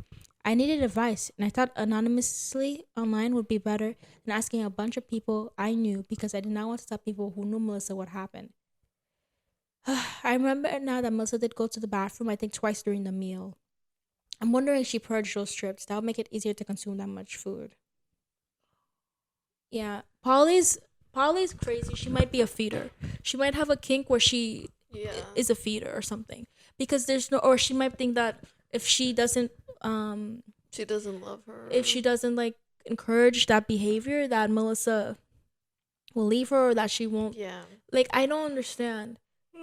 I needed advice, and I thought anonymously online would be better than asking a bunch of people I knew because I did not want to tell people who knew Melissa what happened. I remember now that Melissa did go to the bathroom, I think twice during the meal. I'm wondering if she purged those strips. That would make it easier to consume that much food. Yeah, Polly's crazy. She might be a feeder. She might have a kink where she is a feeder or something. Because there's no, or she might think that if she doesn't she doesn't love her. If she doesn't like encourage that behavior, that Melissa will leave her or that she won't. Yeah. Like, I don't understand.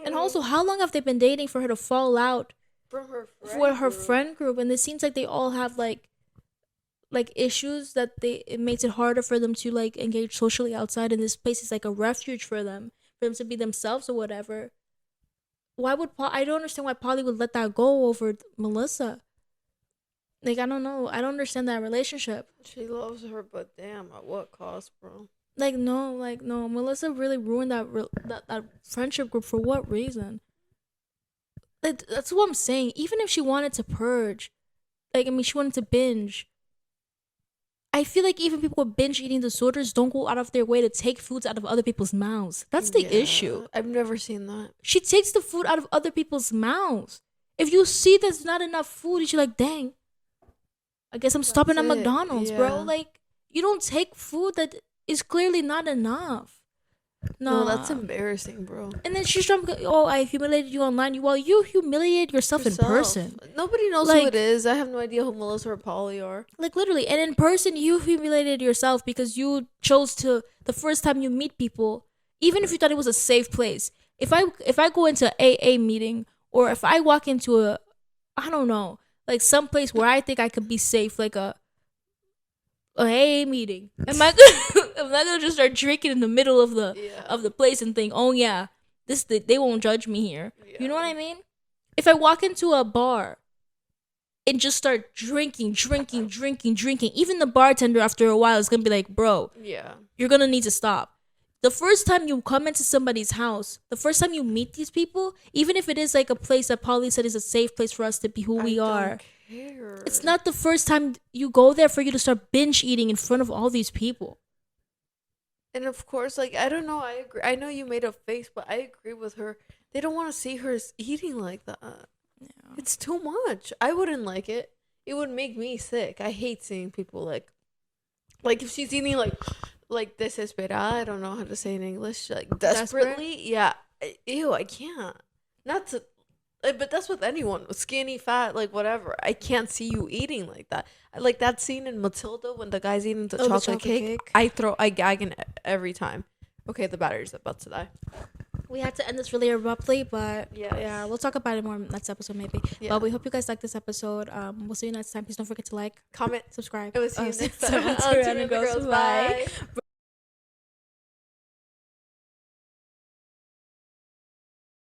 And also, how long have they been dating for her to fall out from her friend group? And it seems like they all have like issues that it makes it harder for them to like engage socially outside, and this place is like a refuge for them to be themselves or whatever. Why would I don't understand why Polly would let that go over Melissa. Like, I don't know. I don't understand that relationship. She loves her, but damn, at what cost, bro? Like no. Melissa really ruined that friendship group for what reason? Like, that's what I'm saying. Even if she wanted to purge, she wanted to binge. I feel like even people with binge eating disorders don't go out of their way to take foods out of other people's mouths. That's the issue. I've never seen that. She takes the food out of other people's mouths. If you see there's not enough food, you're like, dang, I guess I'm stopping at McDonald's, bro. Like, you don't take food that is clearly not enough. No, that's embarrassing, bro. And then she's trying to go, I humiliated you online. You humiliated yourself in person. Nobody knows who it is. I have no idea who Melissa or Polly are. Like, literally. And in person, you humiliated yourself because you chose to, the first time you meet people, even if you thought it was a safe place. If I go into AA meeting, or if I walk into I don't know, like some place where I think I could be safe, like a AA meeting, am I gonna just start drinking in the middle of the place and think, oh yeah, they won't judge me here. Yeah. You know what I mean? If I walk into a bar and just start drinking, even the bartender after a while is gonna be like, bro, you're gonna need to stop. The first time you come into somebody's house, the first time you meet these people, even if it is like a place that Polly said is a safe place for us to be who we are, it's not the first time you go there for you to start binge eating in front of all these people. And of course, like, I don't know, I agree. I know you made a face, but I agree with her. They don't want to see her eating like that. Yeah. It's too much. I wouldn't like it. It would make me sick. I hate seeing people like if she's eating like desesperada, I don't know how to say in English, like desperately. Yeah. Ew, I can't. Not to, but that's with anyone, skinny, fat, like whatever. I can't see you eating like that. Like that scene in Matilda when the guy's eating the chocolate cake. I gag in every time. Okay, the battery's about to die. We had to end this really abruptly, but yeah, we'll talk about it more next episode maybe. Yeah. But we hope you guys like this episode. We'll see you next time. Please don't forget to like, comment, subscribe. We'll see you next time. Bye.